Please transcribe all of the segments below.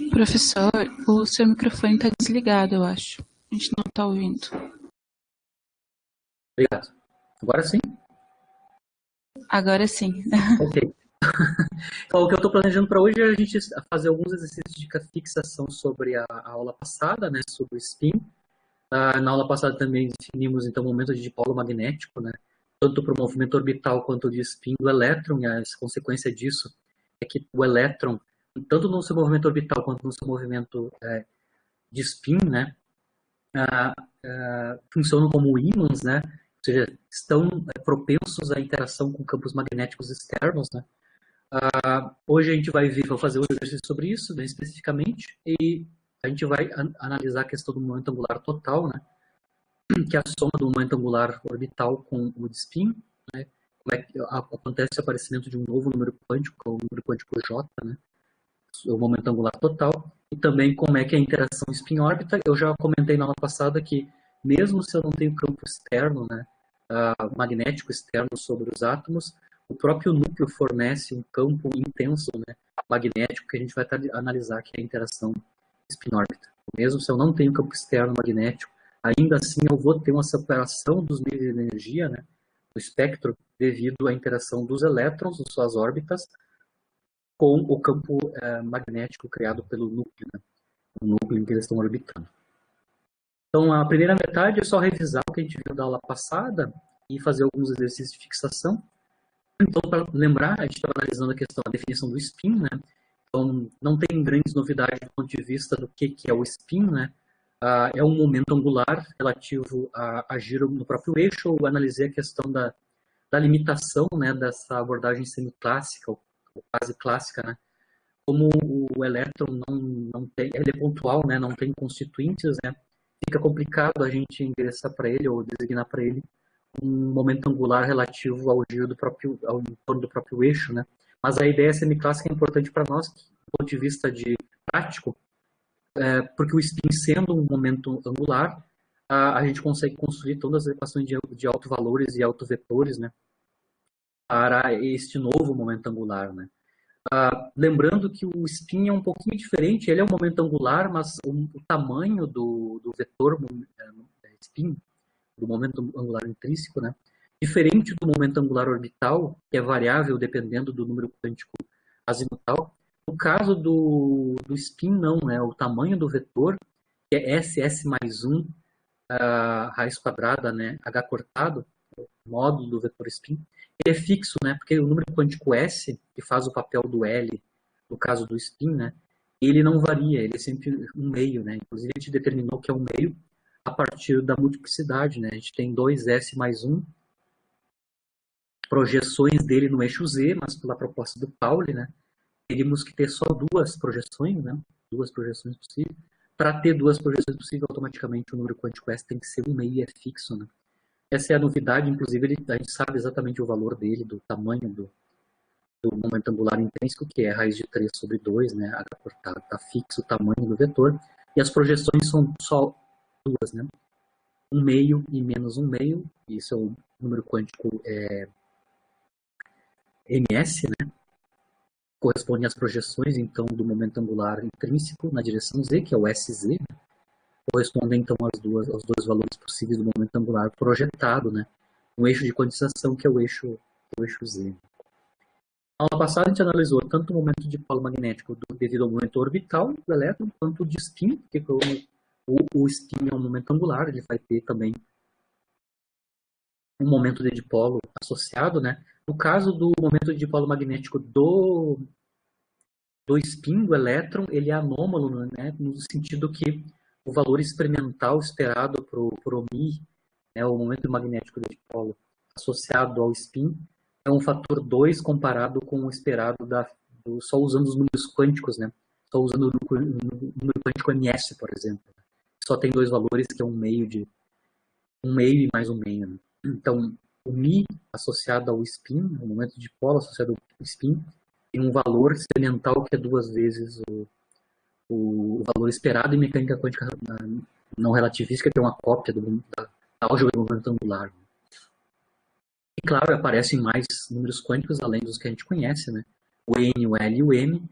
Professor, o seu microfone está desligado, eu acho. A gente não está ouvindo. Obrigado. Agora sim? Agora sim. Ok. Então, o que eu estou planejando para hoje é a gente fazer alguns exercícios de fixação sobre a aula passada, né, sobre o spin. Na aula passada também definimos, então, o momento de dipolo magnético, né, tanto para o movimento orbital quanto de spin do elétron, e a consequência disso é que o elétron, tanto no seu movimento orbital quanto no seu movimento de spin, né, funcionam como ímãs, né, ou seja, estão propensos à interação com campos magnéticos externos, né. Hoje a gente vai fazer um exercício sobre isso, bem especificamente, e a gente vai analisar a questão do momento angular total, né, que é a soma do momento angular orbital com o de spin, né, como é que acontece o aparecimento de um novo número quântico, que é o número quântico J, né, o momento angular total, e também como é que é a interação spin-órbita. Eu já comentei na aula passada que, mesmo se eu não tenho campo externo, né, magnético externo sobre os átomos, o próprio núcleo fornece um campo intenso, né, magnético, que a gente vai analisar, que é a interação spin-órbita. Mesmo se eu não tenho campo externo magnético, ainda assim eu vou ter uma separação dos meios de energia, né, do espectro, devido à interação dos elétrons, de suas órbitas, com o campo magnético criado pelo núcleo, né, o núcleo em que eles estão orbitando. Então, a primeira metade é só revisar o que a gente viu da aula passada e fazer alguns exercícios de fixação. Então, para lembrar, a gente estava analisando a questão da definição do spin, né? Então, não tem grandes novidades do ponto de vista do que é o spin, né? É um momento angular relativo a giro no próprio eixo. Eu analisei a questão da limitação, né, dessa abordagem semiclássica, ou quase clássica, né? Como o elétron não tem, ele é pontual, né? Não tem constituintes, né? Fica complicado a gente endereçar para ele ou designar para ele um momento angular relativo ao giro ao entorno do próprio eixo, né? Mas a ideia semiclássica é importante para nós, do ponto de vista de prático, porque o spin sendo um momento angular, a gente consegue construir todas as equações de autovalores e autovetores, né? Para este novo momento angular, né? Lembrando que o spin é um pouquinho diferente, ele é um momento angular, mas o tamanho do vetor spin, do momento angular intrínseco, né? Diferente do momento angular orbital, que é variável dependendo do número quântico azimutal. No caso do spin, não, né? O tamanho do vetor, que é SS mais 1, raiz quadrada, né? H cortado, módulo do vetor spin, ele é fixo, né? Porque o número quântico S, que faz o papel do L, no caso do spin, né? Ele não varia, ele é sempre um meio, né? Inclusive a gente determinou que é um meio a partir da multiplicidade, né? A gente tem 2S mais 1, projeções dele no eixo Z, mas pela proposta do Pauli, né? Teríamos que ter só duas projeções, né? Duas projeções possíveis. Para ter duas projeções possíveis, automaticamente o número quântico S tem que ser um meio e é fixo, né? Essa é a novidade, inclusive a gente sabe exatamente o valor dele, do tamanho do momento angular intrínseco, que é raiz de 3 sobre 2, né? Está fixo o tamanho do vetor, e as projeções são só duas, né? Um meio e menos um meio, isso é o número quântico ms, né? Corresponde às projeções, então, do momento angular intrínseco na direção z, que é o sz, né? Correspondem, então, aos dois valores possíveis do momento angular projetado, né? No eixo de quantização, que é o eixo z. Na aula passada, a gente analisou tanto o momento de dipolo magnético devido ao momento orbital do elétron, quanto o de spin, porque o spin é um momento angular, ele vai ter também um momento de dipolo associado, né? No caso do momento de dipolo magnético do spin, do elétron, ele é anômalo, né? No sentido que o valor experimental esperado para o μ, né, o momento magnético do dipolo associado ao spin, é um fator 2 comparado com o esperado só usando os números quânticos, né? Só usando o número quântico ms, por exemplo. Só tem dois valores, que é um meio e mais um meio, né? Então, o μ associado ao spin, o momento de dipolo associado ao spin, tem um valor experimental que é duas vezes o valor esperado em mecânica quântica não relativística, que é uma cópia da álgebra do momento angular. E, claro, aparecem mais números quânticos, além dos que a gente conhece, né? O N, o L e o M.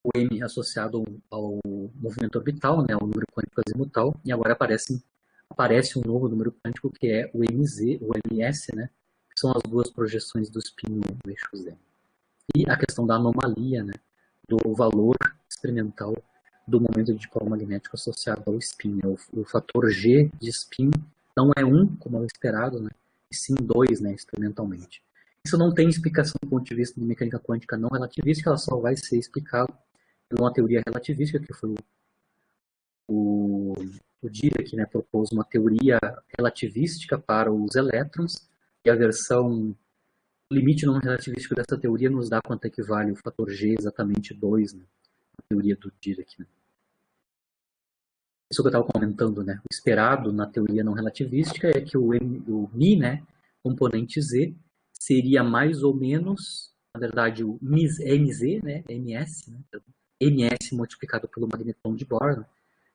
o M associado ao movimento orbital, né, ao número quântico azimutal, e agora aparece um novo número quântico que é o MZ, o MS, né, que são as duas projeções do spin no eixo Z. E a questão da anomalia, né, do valor experimental do momento de dipolo magnético associado ao spin. Né, o fator G de spin não é 1, como é o esperado, né, e sim 2, né, experimentalmente. Isso não tem explicação do ponto de vista de mecânica quântica não relativística, ela só vai ser explicada por uma teoria relativística, que foi o Dirac, né, propôs uma teoria relativística para os elétrons, e a versão limite não relativístico dessa teoria nos dá quanto equivale o fator G exatamente 2, né, a teoria do Dirac. Né. Isso que eu estava comentando, né, o esperado na teoria não relativística é que o μ, né, componente Z, seria mais ou menos, na verdade, o MZ, né, MS, né, MS multiplicado pelo magnetron de Bohr, né,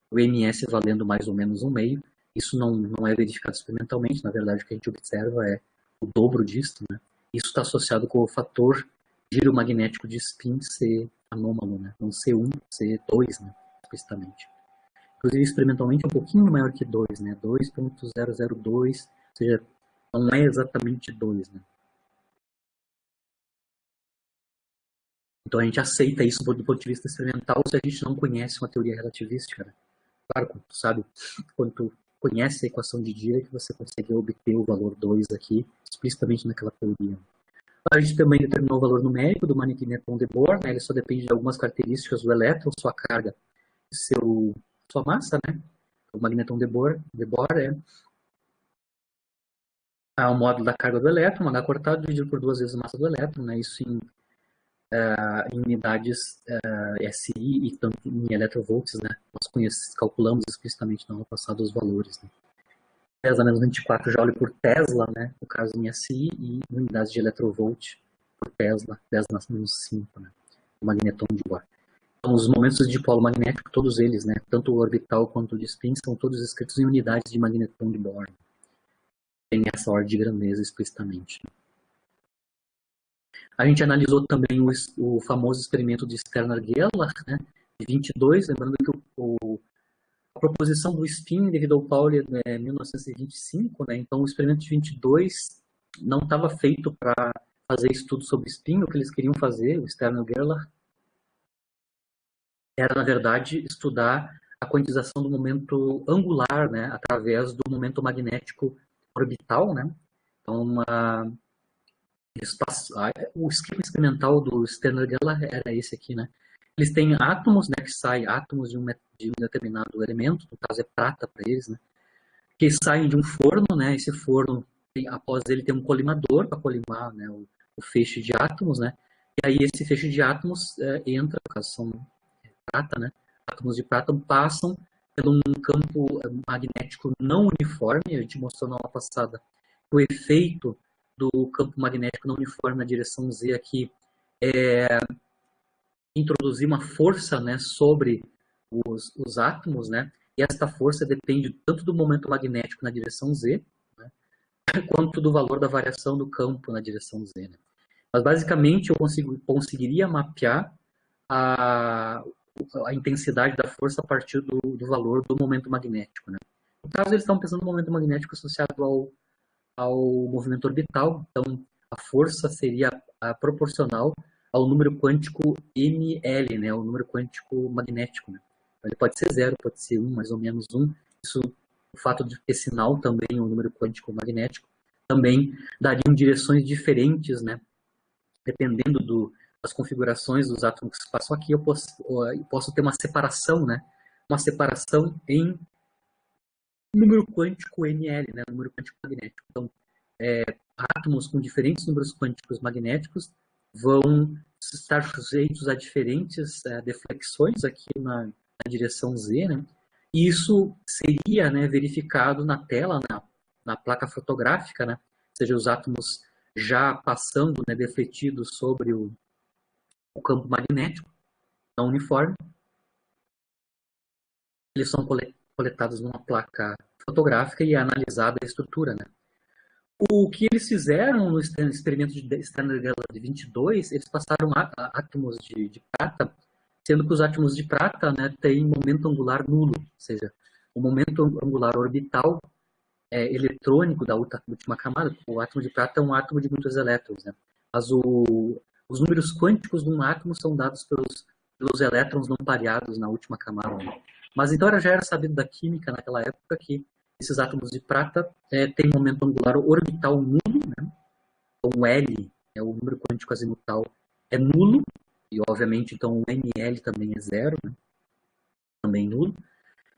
o MS valendo mais ou menos 1,5. Isso não é verificado experimentalmente, na verdade o que a gente observa é o dobro disso. Né? Isso está associado com o fator giro magnético de spin ser anômalo, né? Não ser 1, ser 2, né? Explicitamente. Inclusive experimentalmente é um pouquinho maior que 2, né? 2.002, ou seja, não é exatamente 2. Né? Então a gente aceita isso do ponto de vista experimental se a gente não conhece uma teoria relativística. Né? Claro, quando tu sabe, quando tu conhece a equação de Dirac, você consegue obter o valor 2 aqui, explicitamente naquela teoria. A gente também determinou o valor numérico do magnetron de Bohr, né? Ele só depende de algumas características do elétron, sua carga e sua massa, né? O magnetron de Bohr é o módulo da carga do elétron, H cortado, dividido por 2 vezes a massa do elétron, né? Isso em unidades SI e tanto em eletrovolts, né? Nós calculamos explicitamente no ano passado os valores. Né? Tesla menos 24 joule por Tesla, né? No caso em SI, e unidades de eletrovolt por Tesla, Tesla menos 5, né? O magnetron de Bohr. Então, os momentos de dipolo magnético, todos eles, né? Tanto o orbital quanto o de spin, são todos escritos em unidades de magnetron de Bohr. Tem essa ordem de grandeza explicitamente. A gente analisou também o famoso experimento de Sterner-Gerlach, né, de 22, lembrando que a proposição do spin devido ao Pauli é 1925, né, então o experimento de 22 não estava feito para fazer estudo sobre spin, o que eles queriam fazer, o Sterner-Gerlach, era, na verdade, estudar a quantização do momento angular, né, através do momento magnético orbital, né, então o esquema experimental do Sterner-Gerlach era esse aqui, né? Eles têm átomos, né, que saem átomos de um determinado elemento, no caso é prata para eles, né? Que saem de um forno, né? Esse forno, após ele ter um colimador para colimar, né, o feixe de átomos, né? E aí esse feixe de átomos entra, no caso são prata, né? Átomos de prata passam por um campo magnético não uniforme. A gente mostrou na aula passada o efeito do campo magnético não uniforme na direção Z aqui introduzir uma força, né, sobre os átomos, né, e esta força depende tanto do momento magnético na direção Z, né, quanto do valor da variação do campo na direção Z. Né. Mas basicamente eu conseguiria mapear a intensidade da força a partir do valor do momento magnético. Né. No caso, eles estão pensando no momento magnético associado ao movimento orbital, então a força seria proporcional ao número quântico ml, né, o número quântico magnético. Né. Ele pode ser 0, pode ser 1, mais ou menos 1. Isso, o fato de ter sinal também, o número quântico magnético, também dariam direções diferentes, né, dependendo das configurações dos átomos que se passam aqui. Eu posso ter uma separação, né, uma separação em número quântico ml, né, número quântico magnético. Então, átomos com diferentes números quânticos magnéticos vão estar sujeitos a diferentes deflexões aqui na direção Z, né? E isso seria, né, verificado na tela, na placa fotográfica, né? Ou seja, os átomos já passando, né, defletidos sobre o campo magnético não uniforme. Eles são coletados numa placa fotográfica e é analisada a estrutura, né? O que eles fizeram no experimento de Sterner-Gerlach de 22, eles passaram átomos de prata sendo que os átomos de prata, né, têm momento angular nulo, ou seja, o momento angular orbital eletrônico da última camada. O átomo de prata é um átomo de muitos elétrons, né? Mas os números quânticos de um átomo são dados pelos elétrons não pareados na última camada, né? Mas então já era sabido da química naquela época que esses átomos de prata têm momento angular orbital nulo, né? Então o L, o número quântico azimutal, é nulo, e obviamente então o NL também é zero, né? Também nulo.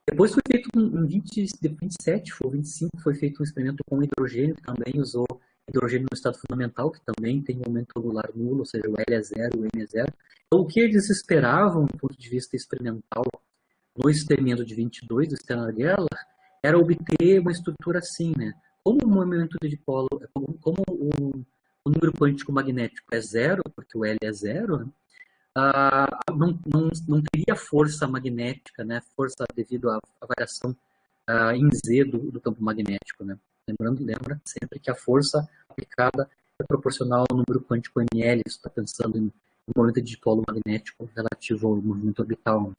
Depois foi feito em 27 ou 25, foi feito um experimento com hidrogênio, que também usou hidrogênio no estado fundamental, que também tem momento angular nulo, ou seja, o L é zero, o M é zero. Então, o que eles esperavam, do ponto de vista experimental, no experimento de 22 do Stern-Gerlach, era obter uma estrutura assim, né? Como o momento de dipolo, como o número quântico magnético é zero, porque o L é zero, né? Não teria força magnética, né? Força devido à variação em Z do campo magnético, né? Lembra sempre que a força aplicada é proporcional ao número quântico ml, você está pensando em momento de dipolo magnético relativo ao movimento orbital. Né?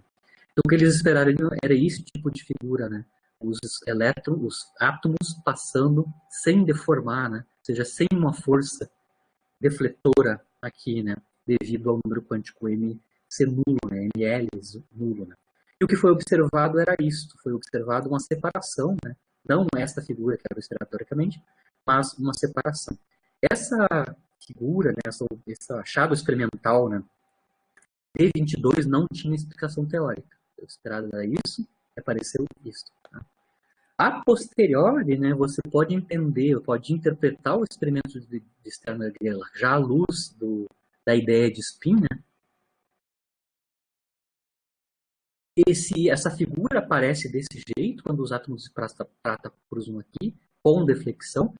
Então o que eles esperaram era esse tipo de figura, né? Os elétrons, os átomos passando sem deformar, né? Ou seja, sem uma força defletora aqui, né? Devido ao número quântico M ser nulo, né? ML nulo, né? E o que foi observado era isto, foi observado uma separação, né? Não esta figura que era esperada teoricamente, mas uma separação. Essa figura, né? Esse achado experimental, né? D22 não tinha explicação teórica. O esperado era isso, e apareceu isso. Tá? A posteriori, né, você pode entender, pode interpretar o experimento de Stern-Gerlach já à luz da ideia de spin, né? Essa figura aparece desse jeito quando os átomos de prata cruzam aqui, com deflexão,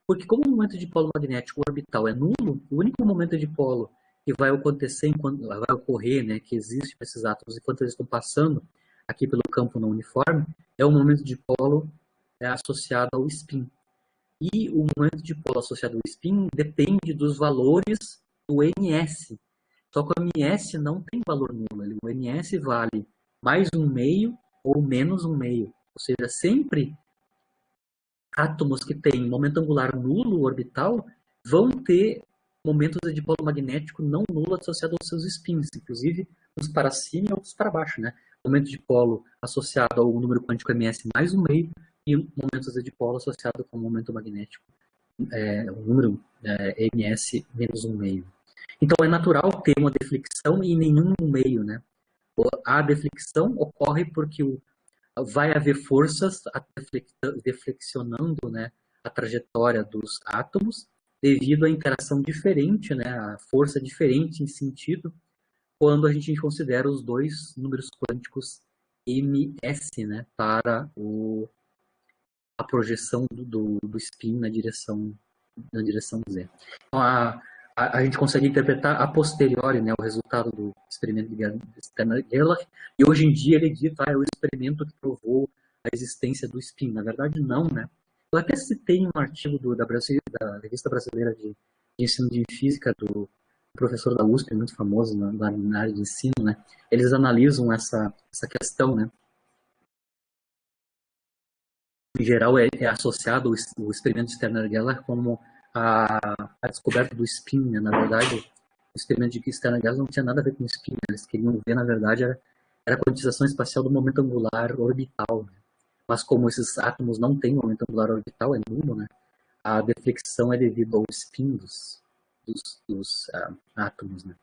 porque como o momento de polo magnético orbital é nulo, o único momento de polo que vai acontecer, vai ocorrer, né, que existe para esses átomos enquanto eles estão passando aqui pelo campo não uniforme, é o momento de polo associado ao spin. E o momento de polo associado ao spin depende dos valores do ns. Só que o ms não tem valor nulo. O ns vale mais um meio ou menos um meio. Ou seja, sempre átomos que têm momento angular nulo orbital vão ter momentos de dipolo magnético não nulo associado aos seus spins, inclusive uns para cima e outros para baixo, né? Momento de polo associado ao número quântico ms mais um meio e momentos de dipolo associado com o momento magnético, o número ms menos um meio. Então é natural ter uma deflexão e nenhum meio, né? A deflexão ocorre porque vai haver forças deflexionando, né, a trajetória dos átomos devido à interação diferente, né, a força diferente em sentido, quando a gente considera os dois números quânticos ms, né, para a projeção do spin na direção Z. Então, a gente consegue interpretar a posteriori, né, o resultado do experimento de Stern-Gerlach, e hoje em dia ele diz é o experimento que provou a existência do spin. Na verdade, não, né? Eu até citei um artigo da Revista Brasileira de Ensino de Física, do professor da USP, muito famoso na área de ensino, né? Eles analisam essa questão, né? Em geral, é associado o experimento de Stern-Gerlach como a descoberta do spin, né? Na verdade, o experimento de Stern-Gerlach não tinha nada a ver com o spin, né? Eles queriam ver, na verdade, era a quantização espacial do momento angular orbital, né? Mas como esses átomos não têm momento angular orbital, é nulo, né? A deflexão é devido ao spin dos átomos, né?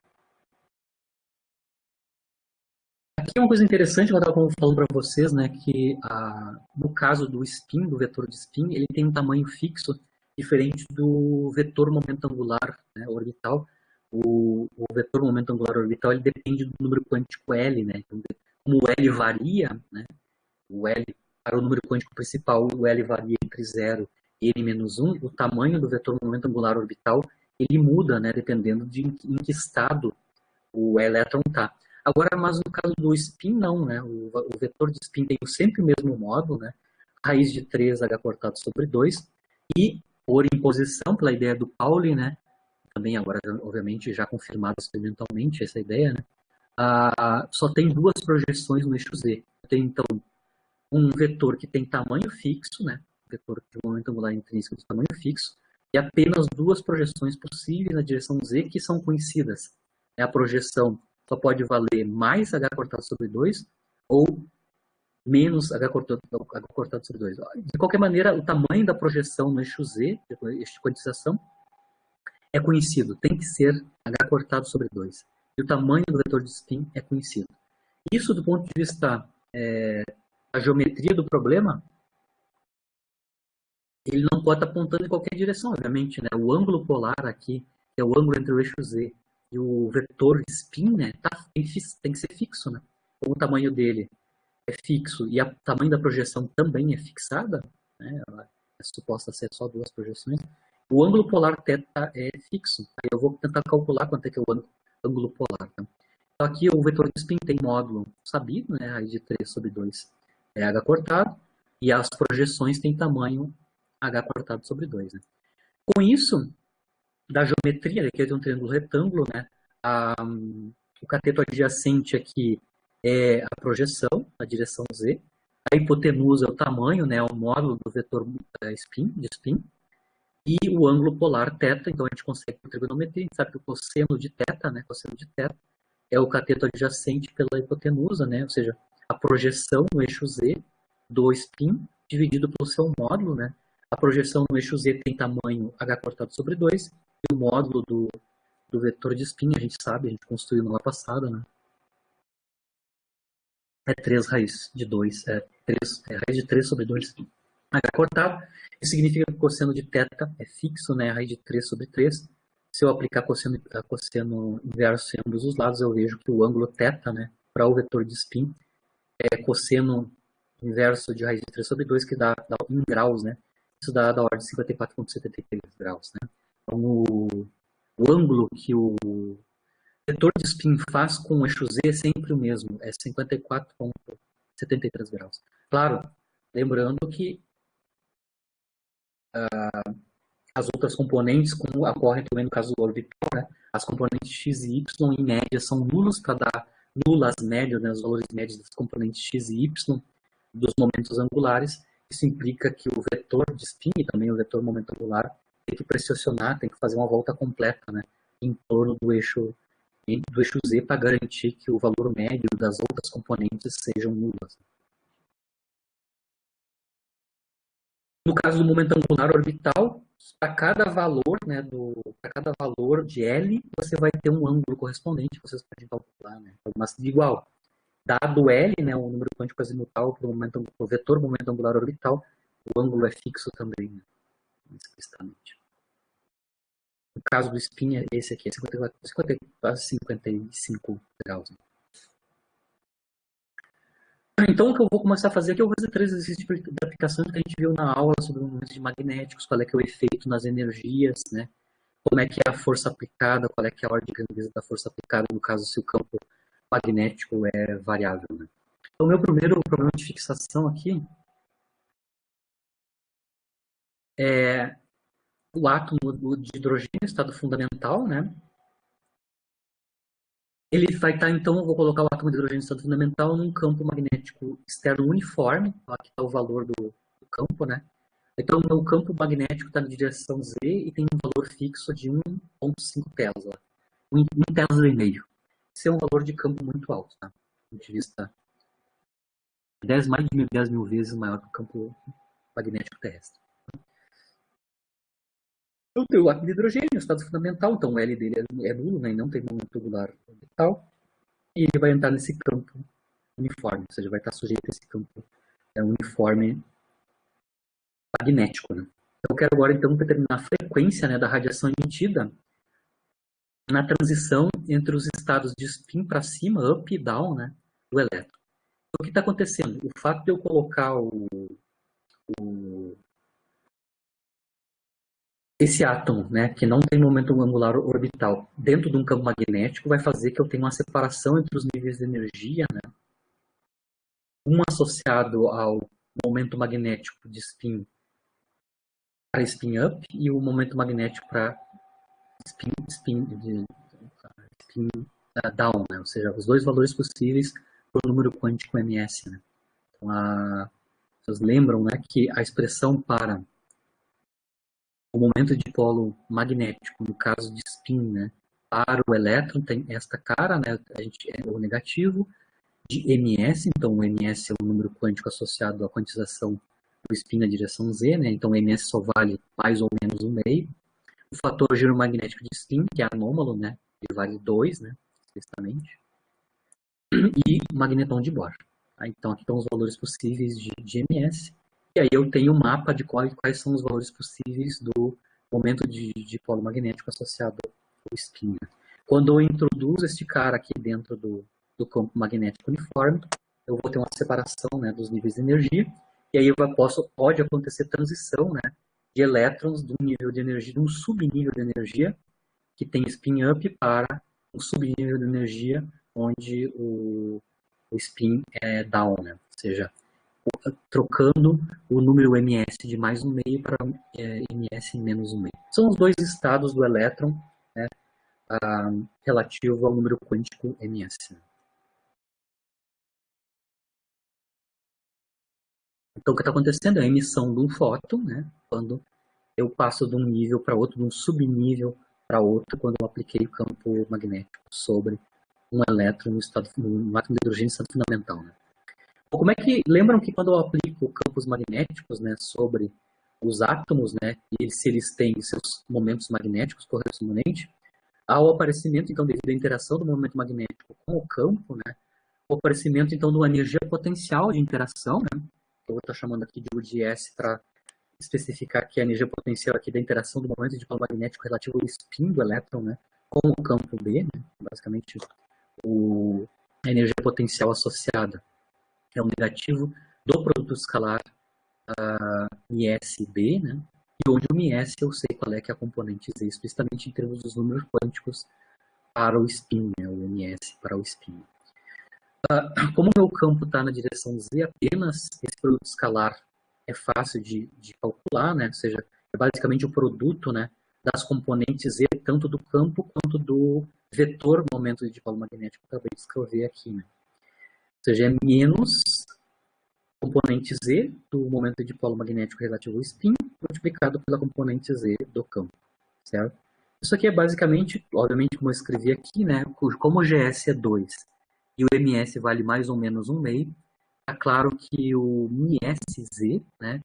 Aqui é uma coisa interessante que eu estava falando para vocês, né, que no caso do spin, do vetor de spin, ele tem um tamanho fixo diferente do vetor momento angular, né, orbital. O vetor momento angular orbital ele depende do número quântico L, né? Então, como o L varia, né, o L para o número quântico principal, o L varia entre 0 e n-1, o tamanho do vetor momento angular orbital ele muda, né, dependendo de em que estado o elétron está. Agora, mas no caso do spin, não, né? O vetor de spin tem sempre o mesmo modo, né? Raiz de 3h cortado sobre 2. E, por imposição, pela ideia do Pauli, né? Também agora, obviamente, já confirmado experimentalmente essa ideia, né? só tem duas projeções no eixo Z. Tem, então, um vetor que tem tamanho fixo, né? Vetor de momento angular intrínseco de tamanho fixo, e apenas duas projeções possíveis na direção Z que são conhecidas. A projeção só pode valer mais h cortado sobre 2 ou menos h cortado sobre 2. De qualquer maneira, o tamanho da projeção no eixo Z, eixo de quantização, é conhecido. Tem que ser h cortado sobre 2. E o tamanho do vetor de spin é conhecido. Isso, do ponto de vista da geometria do problema, ele não pode estar apontando em qualquer direção, obviamente. Né? O ângulo polar aqui, que é o ângulo entre o eixo Z e o vetor de spin, né, tem que ser fixo. Né? Como o tamanho dele é fixo e o tamanho da projeção também é fixada, né, ela é suposta ser só duas projeções, o ângulo polar θ é fixo. Aí eu vou tentar calcular quanto é que é o ângulo polar. Tá? Então aqui o vetor de spin tem módulo sabido, né, raiz de 3 sobre 2 é h cortado, e as projeções têm tamanho h cortado sobre 2. Né? Com isso, da geometria, aqui tem um triângulo retângulo, né, o cateto adjacente aqui é a projeção, a direção Z. A hipotenusa é o tamanho, né, o módulo do vetor de spin. E o ângulo polar θ, então a gente consegue por trigonometria, a gente sabe que o cosseno de θ, né, cosseno de θ, é o cateto adjacente pela hipotenusa, né, ou seja, a projeção no eixo Z do spin dividido pelo seu módulo, né. A projeção no eixo Z tem tamanho h cortado sobre 2, e o módulo do vetor de spin, a gente sabe, a gente construiu na aula passada, né, é 3 raiz de 2, raiz de 3 sobre 2 h cortado. Isso significa que o cosseno de θ é fixo, né? A raiz de 3 sobre 3. Se eu aplicar cosseno inverso em ambos os lados, eu vejo que o ângulo θ, né, para o vetor de spin, é cosseno inverso de raiz de 3 sobre 2, que dá em graus, né? Isso dá da ordem de 54,73 graus, né? Então, o ângulo que o vetor de spin faz com o eixo Z é sempre o mesmo, é 54,73 graus. Claro, lembrando que as outras componentes, como ocorre também no caso do orbital, né, as componentes x e y, em média, são nulas para dar nulas médias, né, os valores médios das componentes x e y dos momentos angulares. Isso implica que o vetor de spin e também o vetor momento angular tem que pressionar, tem que fazer uma volta completa, né, em torno do eixo Z para garantir que o valor médio das outras componentes sejam nulas. No caso do momento angular orbital, para cada valor, né, para cada valor de L, você vai ter um ângulo correspondente, vocês podem calcular, né, mas igual. Dado L, né, o número quântico azimutal para o vetor momento angular orbital, o ângulo é fixo também, né, explicitamente. No caso do spin, esse aqui é 55 graus. Né? Então, o que eu vou começar a fazer aqui, eu vou fazer 3 exercícios de aplicação que a gente viu na aula sobre movimentos magnéticos, qual é que é o efeito nas energias, né? Como é que é a força aplicada, qual é que é a ordem de grandeza da força aplicada, no caso, se o campo magnético é variável. Né? Então, o meu primeiro problema de fixação aqui é o átomo de hidrogênio, estado fundamental, né? Ele vai estar, então, eu vou colocar o átomo de hidrogênio em estado fundamental num campo magnético externo uniforme. Aqui está o valor do campo, né? Então, o meu campo magnético está na direção Z e tem um valor fixo de 1,5 Tesla. 1 Tesla e meio. Esse é um valor de campo muito alto, tá? Do ponto de vista mais de 10 mil vezes maior que o campo magnético terrestre. Eu tenho o átomo de hidrogênio, estado fundamental, então o L dele é nulo, né, e não tem momento angular orbital, e ele vai entrar nesse campo uniforme, ou seja, vai estar sujeito a esse campo uniforme magnético. Né? Eu quero agora, então, determinar a frequência, né, da radiação emitida na transição entre os estados de spin para cima, up e down, né, do elétron. Então, o que está acontecendo? O fato de eu colocar esse átomo, né, que não tem momento angular orbital, dentro de um campo magnético, vai fazer que eu tenha uma separação entre os níveis de energia, né, um associado ao momento magnético de spin para spin up e o momento magnético para spin down, né? Ou seja, os dois valores possíveis para o número quântico ms. Né? Então, vocês lembram, né, que a expressão para o momento de dipolo magnético, no caso de spin, né, para o elétron tem esta cara, né, a gente é o negativo, de ms, então o ms é o número quântico associado à quantização do spin na direção z, né, então o ms só vale mais ou menos 1,5. O fator giro magnético de spin, que é anômalo, né, ele vale 2, né, explicitamente. E o magnetron de Bohr. Então aqui estão os valores possíveis de ms. E aí eu tenho um mapa de quais são os valores possíveis do momento de dipolo magnético associado ao spin. Quando eu introduzo este cara aqui dentro do campo magnético uniforme, eu vou ter uma separação, né, dos níveis de energia, e aí pode acontecer transição, né, de elétrons de um nível de energia, de um subnível de energia que tem spin up para um subnível de energia onde o spin é down, né, ou seja, trocando o número ms de mais 1,5 para ms menos 1,5. São os dois estados do elétron, né, relativo ao número quântico ms. Então, o que está acontecendo é a emissão de um fóton, né, quando eu passo de um nível para outro, de um subnível para outro, quando eu apliquei o campo magnético sobre um elétron no átomo de hidrogênio em estado fundamental. Né. Como é que lembram que quando eu aplico campos magnéticos, né, sobre os átomos, né, e se eles têm seus momentos magnéticos correspondentes, ao aparecimento então devido à interação do momento magnético com o campo, né, o aparecimento então de uma energia potencial de interação, né, que eu vou estar chamando aqui de UDS para especificar que a energia potencial aqui da interação do momento de dipolo magnético relativo ao spin do elétron, né, com o campo B, né, basicamente a energia potencial associada é o negativo do produto escalar ms-b, né? E onde o ms eu sei qual é que é a componente z, explicitamente em termos dos números quânticos para o spin, né? O ms para o spin. Como o meu campo está na direção z, apenas esse produto escalar é fácil de calcular, né? Ou seja, é basicamente o produto, né, das componentes z, tanto do campo quanto do vetor momento de dipolo magnético que eu acabei de escrever aqui, né? Ou seja, é menos componente Z do momento de dipolo magnético relativo ao spin multiplicado pela componente Z do campo, certo? Isso aqui é basicamente, obviamente, como eu escrevi aqui, né? Como o GS é 2 e o MS vale mais ou menos 1,5, é claro que o MSZ, né,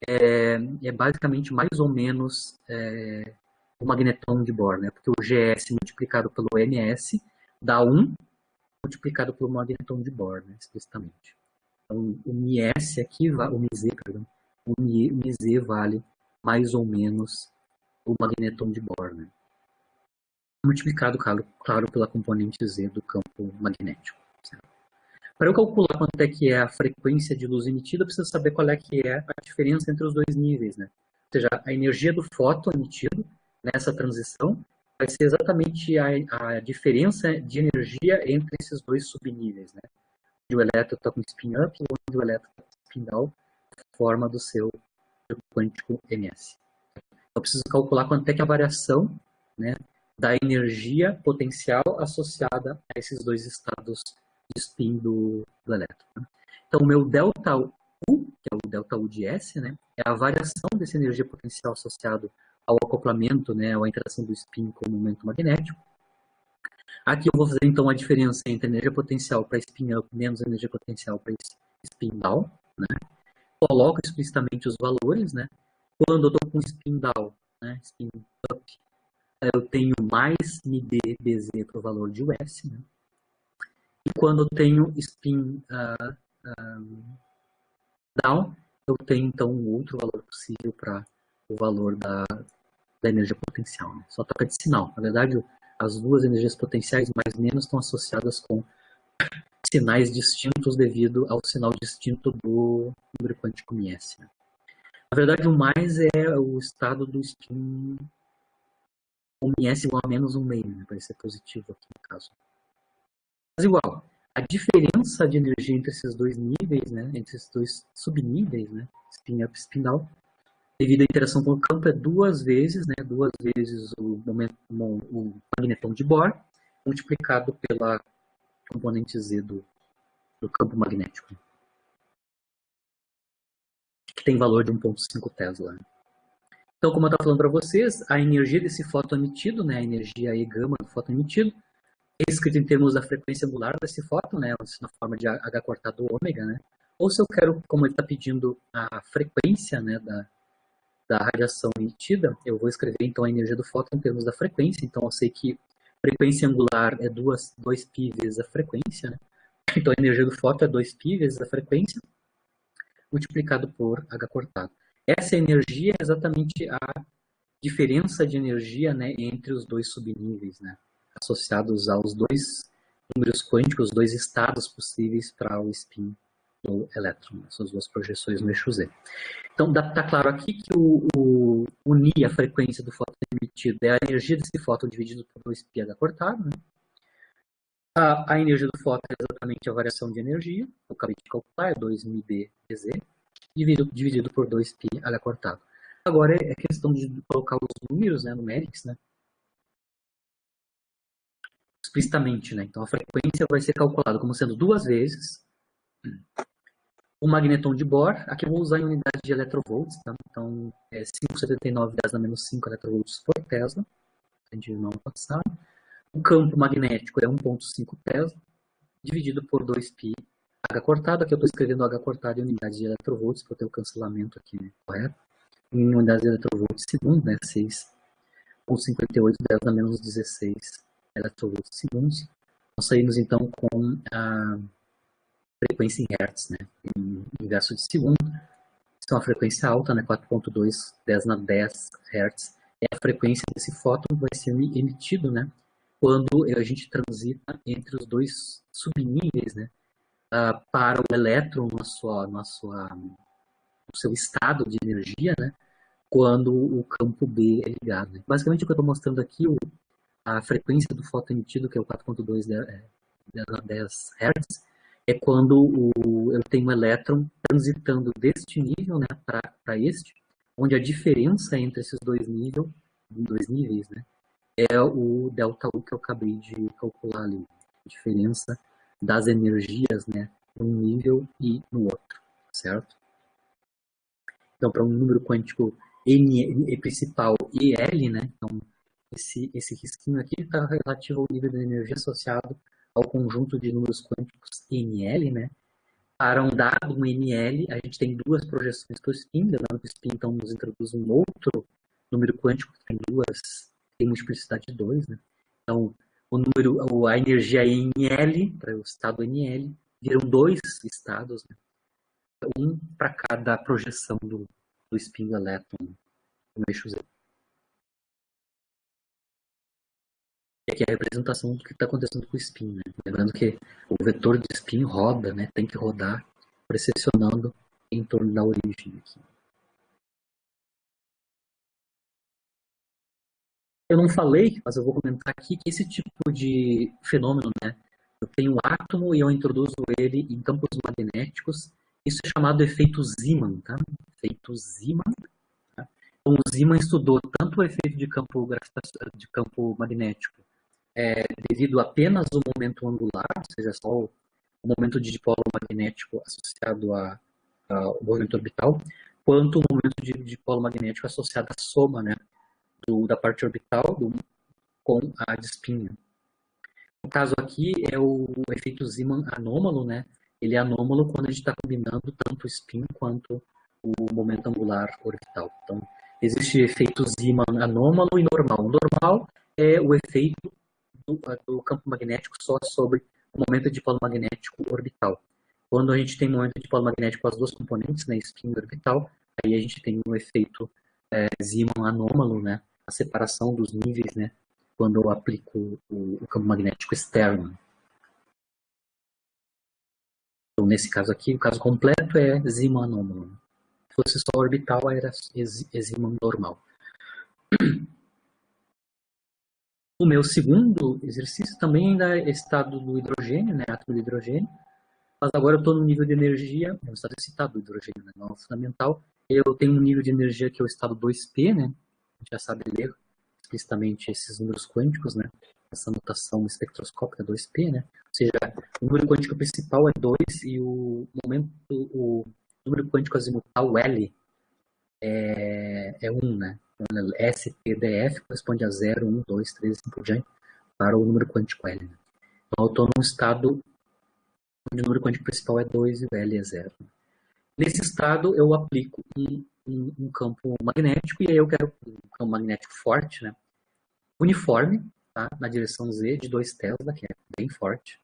é basicamente mais ou menos o magnetron de Bohr, né? Porque o GS multiplicado pelo MS dá 1 multiplicado pelo magnetron de Bohr, né, explicitamente. Então, o ms aqui, o mz, perdão, o mz vale mais ou menos o magnetron de Bohr, né? Multiplicado, claro, pela componente z do campo magnético. Certo? Para eu calcular quanto é que é a frequência de luz emitida, eu preciso saber qual é que é a diferença entre os dois níveis, né? Ou seja, a energia do fóton emitido nessa transição vai ser exatamente a diferença de energia entre esses dois subníveis, né? Onde o elétron está com spin up e onde o elétron está com spin down, forma do seu quântico ms. Eu preciso calcular quanto é que a variação, né, da energia potencial associada a esses dois estados de spin do elétron. Né? Então, o meu delta U, que é o delta U de S, né, é a variação dessa energia potencial associada ao acoplamento, né, ou à interação do spin com o momento magnético. Aqui eu vou fazer então a diferença entre energia potencial para spin up menos energia potencial para spin down, né? Coloco explicitamente os valores, né? Quando eu estou com spin down, né, spin up, eu tenho mais MdBz para o valor de US, né? E quando eu tenho spin down, eu tenho então um outro valor possível para o valor da energia potencial, né? Só troca de sinal. Na verdade, as duas energias potenciais mais menos estão associadas com sinais distintos devido ao sinal distinto do número quântico ms. Né? Na verdade, o mais é o estado do spin com ms igual a menos 1,5, né? Para ser positivo aqui no caso. Mas igual, a diferença de energia entre esses dois níveis, né? Entre esses dois subníveis, né? Spin up e spin down, devido à interação com o campo, é duas vezes, né? Duas vezes o magnetron de Bohr, multiplicado pela componente Z do campo magnético, que tem valor de 1,5 Tesla. Então, como eu estava falando para vocês, a energia desse fóton emitido, né, a energia E gama do fóton emitido, é escrita em termos da frequência angular desse fóton, né, na forma de H cortado ômega, né, ou se eu quero, como ele está pedindo a frequência, né, da radiação emitida, eu vou escrever então a energia do fóton em termos da frequência. Então eu sei que frequência angular é 2π vezes a frequência, né? Então a energia do fóton é 2π vezes a frequência multiplicado por H cortado. Essa energia é exatamente a diferença de energia, né, entre os dois subníveis, né, associados aos dois números quânticos, os dois estados possíveis para o spin do elétron, essas duas projeções no eixo Z. Então, está claro aqui que unir a frequência do fóton emitido é a energia desse fóton dividido por 2πh cortado. Né? A energia do fóton é exatamente a variação de energia, eu acabei de calcular, é 2μb/dz, dividido por 2πh cortado. Agora é questão de colocar os números, né, numéricos, né, explicitamente. Né? Então, a frequência vai ser calculada como sendo 2 vezes o magneton de Bohr. Aqui eu vou usar em unidade de electrovolts, tá? Então é 5,79 10 a menos 5 electrovolts por Tesla, aprendi no ano passado. O campo magnético é 1,5 Tesla, dividido por 2π H cortado. Aqui eu estou escrevendo H cortado em unidades de electrovolts, para eu ter o cancelamento aqui, né, correto? Em unidades de electrovolts segundo, né, 6,58 10 a menos 16 electrovolts segundos. Nós saímos então com a frequência em Hertz, né, em inverso de segundo. Isso é uma frequência alta, né, 4.2, 10 na 10 Hz. É a frequência desse fóton que vai ser emitido, né, quando a gente transita entre os dois subníveis, né, para o elétron no seu estado de energia, né, quando o campo B é ligado. Né. Basicamente o que eu estou mostrando aqui, a frequência do fóton emitido, que é o 4.2 10 na 10 Hz, é quando eu tenho um elétron transitando deste nível, né, para este, onde a diferença entre esses dois níveis, né, é o ΔU que eu acabei de calcular ali. A diferença das energias, né, num nível e no outro, certo? Então, para um número quântico N principal e L, né, então esse risquinho aqui está relativo ao nível de energia associado ao conjunto de números quânticos NL, né? Para um dado um NL, a gente tem duas projeções para o spin, lembrando que o spin então nos introduz um outro número quântico que tem multiplicidade de 2, né? Então, a energia NL, para o estado NL, viram dois estados, né? Um para cada projeção do spin do elétron no eixo Z. E aqui é a representação do que está acontecendo com o spin, né? Lembrando que o vetor de spin roda, né? Tem que rodar precessionando em torno da origem aqui. Eu não falei, mas eu vou comentar aqui que esse tipo de fenômeno, né? Eu tenho um átomo e eu introduzo ele em campos magnéticos. Isso é chamado efeito Zeeman, tá? Efeito Zeeman. Tá? Então, o Zeeman estudou tanto o efeito de campo magnético devido apenas ao momento angular, ou seja, só o momento de dipolo magnético associado ao movimento orbital, quanto o momento de dipolo magnético associado à soma, né, da parte orbital com a de spin. No caso aqui é o efeito Zeeman anômalo, né? Ele é anômalo quando a gente está combinando tanto o spin quanto o momento angular orbital. Então, existe efeito Zeeman anômalo e normal. O normal é o efeito do campo magnético só sobre o momento de dipolo magnético orbital. Quando a gente tem um momento de dipolo magnético com as duas componentes, né, spin e orbital, aí a gente tem um efeito Zeeman anômalo, né, a separação dos níveis, né, quando eu aplico o campo magnético externo. Então, nesse caso aqui, o caso completo é Zeeman anômalo. Se fosse só orbital, aí era Zeeman normal. O meu segundo exercício também ainda é estado do hidrogênio, né, átomo de hidrogênio, mas agora eu estou no nível de energia, é o estado excitado do hidrogênio, né, não fundamental. Eu tenho um nível de energia que é o estado 2P, né, a gente já sabe ler explicitamente esses números quânticos, né? Essa notação espectroscópica 2p, né? Ou seja, o número quântico principal é 2 e o número quântico azimutal L é 1, né? Então, SPDF corresponde a 0, 1, 2, 3 e assim por diante para o número quântico L. Né? Então, eu estou num estado onde o número quântico principal é 2 e o L é 0. Nesse estado, eu aplico um campo magnético, e aí eu quero um campo magnético forte, né? Uniforme, tá? Na direção Z, de 2 Tesla, que é bem forte.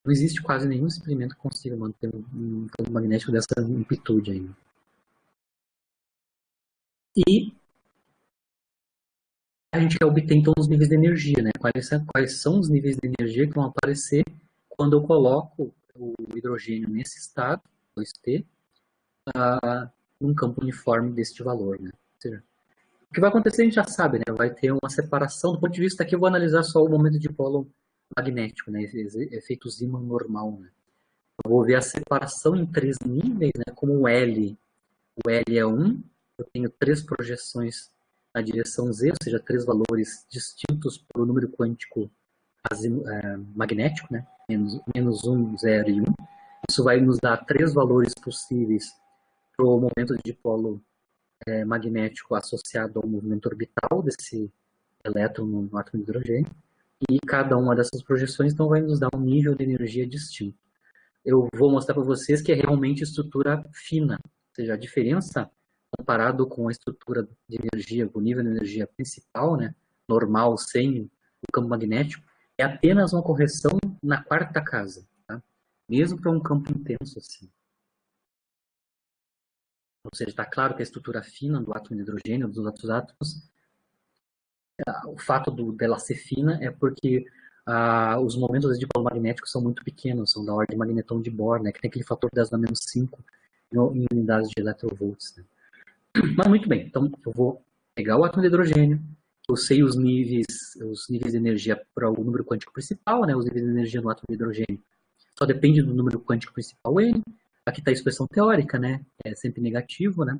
Não existe quase nenhum experimento que consiga manter um campo magnético dessa amplitude ainda. E a gente quer obter, então, os níveis de energia, né? Quais são os níveis de energia que vão aparecer quando eu coloco o hidrogênio nesse estado, 2T, num campo uniforme deste valor, né? Ou seja, o que vai acontecer a gente já sabe, né? Vai ter uma separação. Do ponto de vista aqui, eu vou analisar só o momento de dipolo magnético, né? Efeito Zeeman normal, né? Eu vou ver a separação em 3 níveis, né? Como o L é 1, eu tenho 3 projeções na direção Z, ou seja, 3 valores distintos para o número quântico magnético, né? Menos 1, 0 e 1. Isso vai nos dar 3 valores possíveis para o momento de dipolo magnético associado ao movimento orbital desse elétron no átomo de hidrogênio. E cada uma dessas projeções então vai nos dar um nível de energia distinto. Eu vou mostrar para vocês que é realmente estrutura fina, ou seja, a diferença comparado com a estrutura de energia, o nível de energia principal, né, normal, sem o campo magnético, é apenas uma correção na 4ª casa, tá? Mesmo para um campo intenso assim. Ou seja, está claro que a estrutura fina do átomo de hidrogênio, dos outros átomos, o fato dela ser fina é porque os momentos de dipolo magnético são muito pequenos, são da ordem de magnetron de Bohr, né, que tem aquele fator 10⁻⁵ em unidades de electrovolts. Né. Mas muito bem, então eu vou pegar o átomo de hidrogênio, eu sei os níveis de energia para o número quântico principal, né, os níveis de energia no átomo de hidrogênio. Só depende do número quântico principal N. Aqui está a expressão teórica, né, é sempre negativo, né.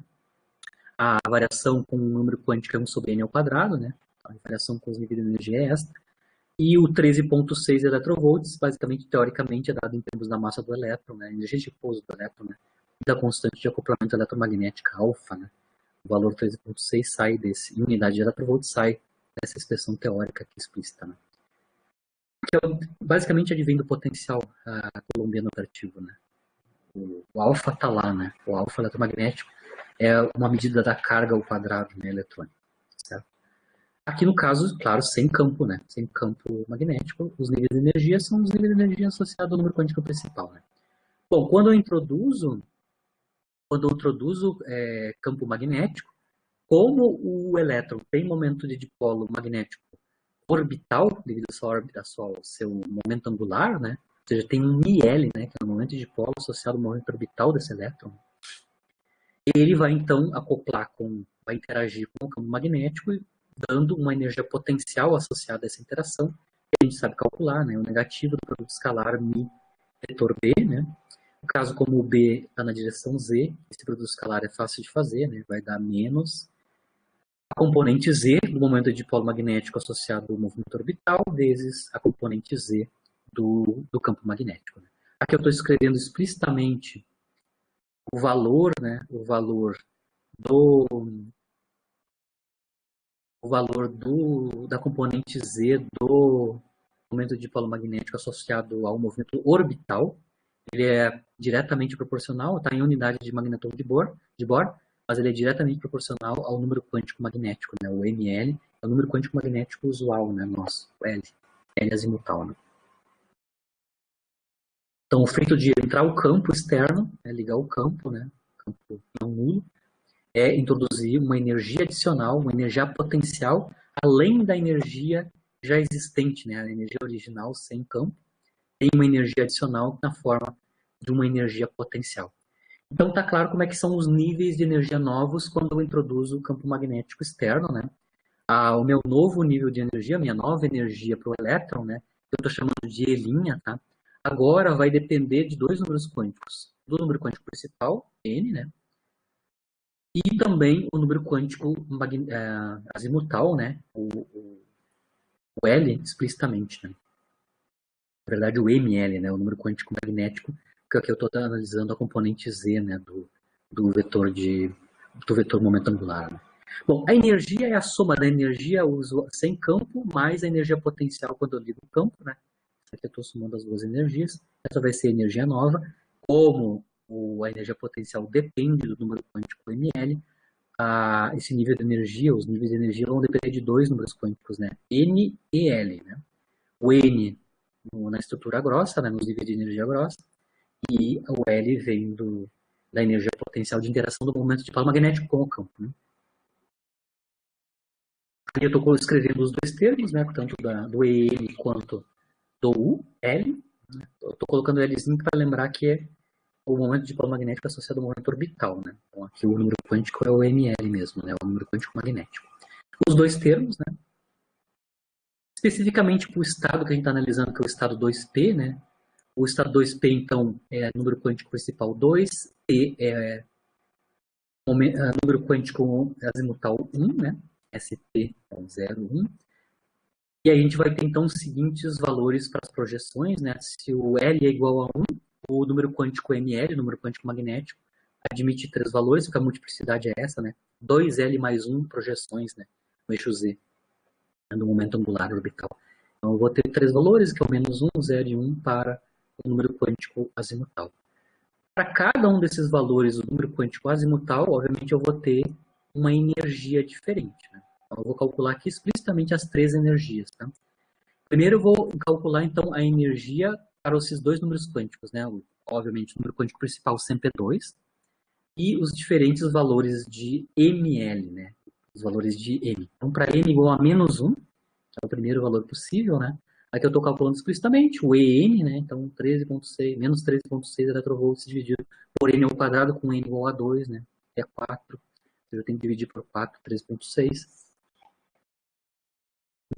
A variação com o número quântico é 1 sobre N ao quadrado, né, a variação com os níveis de energia é esta. E o 13,6 electrovolts, basicamente, teoricamente, é dado em termos da massa do elétron, né, energia de pouso do elétron, né, e da constante de acoplamento eletromagnética, alfa, né. O valor 13,6 sai em unidade de electrovolts, sai dessa expressão teórica aqui explícita. Né? Que basicamente advém do potencial colombiano operativo. Né? O alfa está lá, né? O alfa eletromagnético é uma medida da carga ao quadrado, né, eletrônica. Certo? Aqui no caso, claro, sem campo, né? Sem campo magnético, os níveis de energia são os níveis de energia associados ao número quântico principal. Né? Bom, quando eu introduzo campo magnético, como o elétron tem momento de dipolo magnético orbital, devido ao seu momento angular, né? Ou seja, tem um IL, né, que é o momento de dipolo associado ao momento orbital desse elétron. Ele vai então vai interagir com o campo magnético, dando uma energia potencial associada a essa interação, que a gente sabe calcular, né? O negativo do produto escalar μ vetor B, né? No caso, como o B está na direção Z, esse produto escalar é fácil de fazer, né? Vai dar menos a componente Z do momento de dipolo magnético associado ao movimento orbital, vezes a componente Z do campo magnético. Né? Aqui eu estou escrevendo explicitamente o valor, né? O valor da componente Z do momento de dipolo magnético associado ao movimento orbital. Ele é diretamente proporcional, está em unidade de magnetron de Bohr, mas ele é diretamente proporcional ao número quântico magnético, né? O ml é o número quântico magnético usual, né? Nosso, o L azimutal. Né? Então, o feito de entrar o campo externo, né? Ligar o campo, né? Campo não nulo, é introduzir uma energia adicional, uma energia potencial, além da energia já existente, né? A energia original sem campo, tem uma energia adicional na forma de uma energia potencial. Então está claro como é que são os níveis de energia novos quando eu introduzo o campo magnético externo, né? O meu novo nível de energia, minha nova energia para o elétron, né? Eu estou chamando de E', tá? Agora vai depender de 2 números quânticos. Do número quântico principal, N, né? E também o número quântico azimutal, né? O L explicitamente, né? Na verdade, o ML, né? O número quântico magnético, que aqui eu estou analisando a componente Z, né? Do vetor momento angular. Né? Bom, a energia é a soma da energia sem campo mais a energia potencial quando eu ligo o campo, né? Aqui eu estou somando as duas energias. Essa vai ser a energia nova. Como a energia potencial depende do número quântico ML, esse nível de energia, os níveis de energia vão depender de dois números quânticos, né? N e L, né? O N na estrutura grossa, né? Nos níveis de energia grossa, e o L vem da energia potencial de interação do momento de polo magnético com o campo, né? Aqui eu estou escrevendo os dois termos, né? Tanto do EM quanto do UL. Né? Estou colocando o Lzinho para lembrar que é o momento de polo magnético associado ao momento orbital, né? Então aqui o número quântico é o ML mesmo, né? O número quântico magnético. Os dois termos, né? Especificamente para o estado que a gente está analisando, que é o estado 2P, né? O estado 2P, então, é número quântico principal 2, P é número quântico azimutal 1, né? SP é 0, 1. E aí a gente vai ter, então, os seguintes valores para as projeções, né? Se o L é igual a 1, o número quântico ML, o número quântico magnético, admite 3 valores, porque a multiplicidade é essa, né? 2L mais 1 projeções, né? No eixo Z, no momento angular orbital. Então, eu vou ter 3 valores, que é o menos 1, 0 e 1, para o número quântico azimutal. Para cada um desses valores, o número quântico azimutal, obviamente eu vou ter uma energia diferente, né? Então, eu vou calcular aqui explicitamente as 3 energias, tá? Primeiro eu vou calcular, então, a energia para esses dois números quânticos, né? Obviamente, o número quântico principal sempre é 2, e os diferentes valores de ML, né? Os valores de M. Então, para M igual a menos 1, que é o primeiro valor possível, né? Aqui eu estou calculando explicitamente o EN, né? Então, 13,6, menos 13,6 eletrovolts dividido por N ao quadrado com N igual a 2, né? É 4. Eu tenho que dividir por 4, 13,6.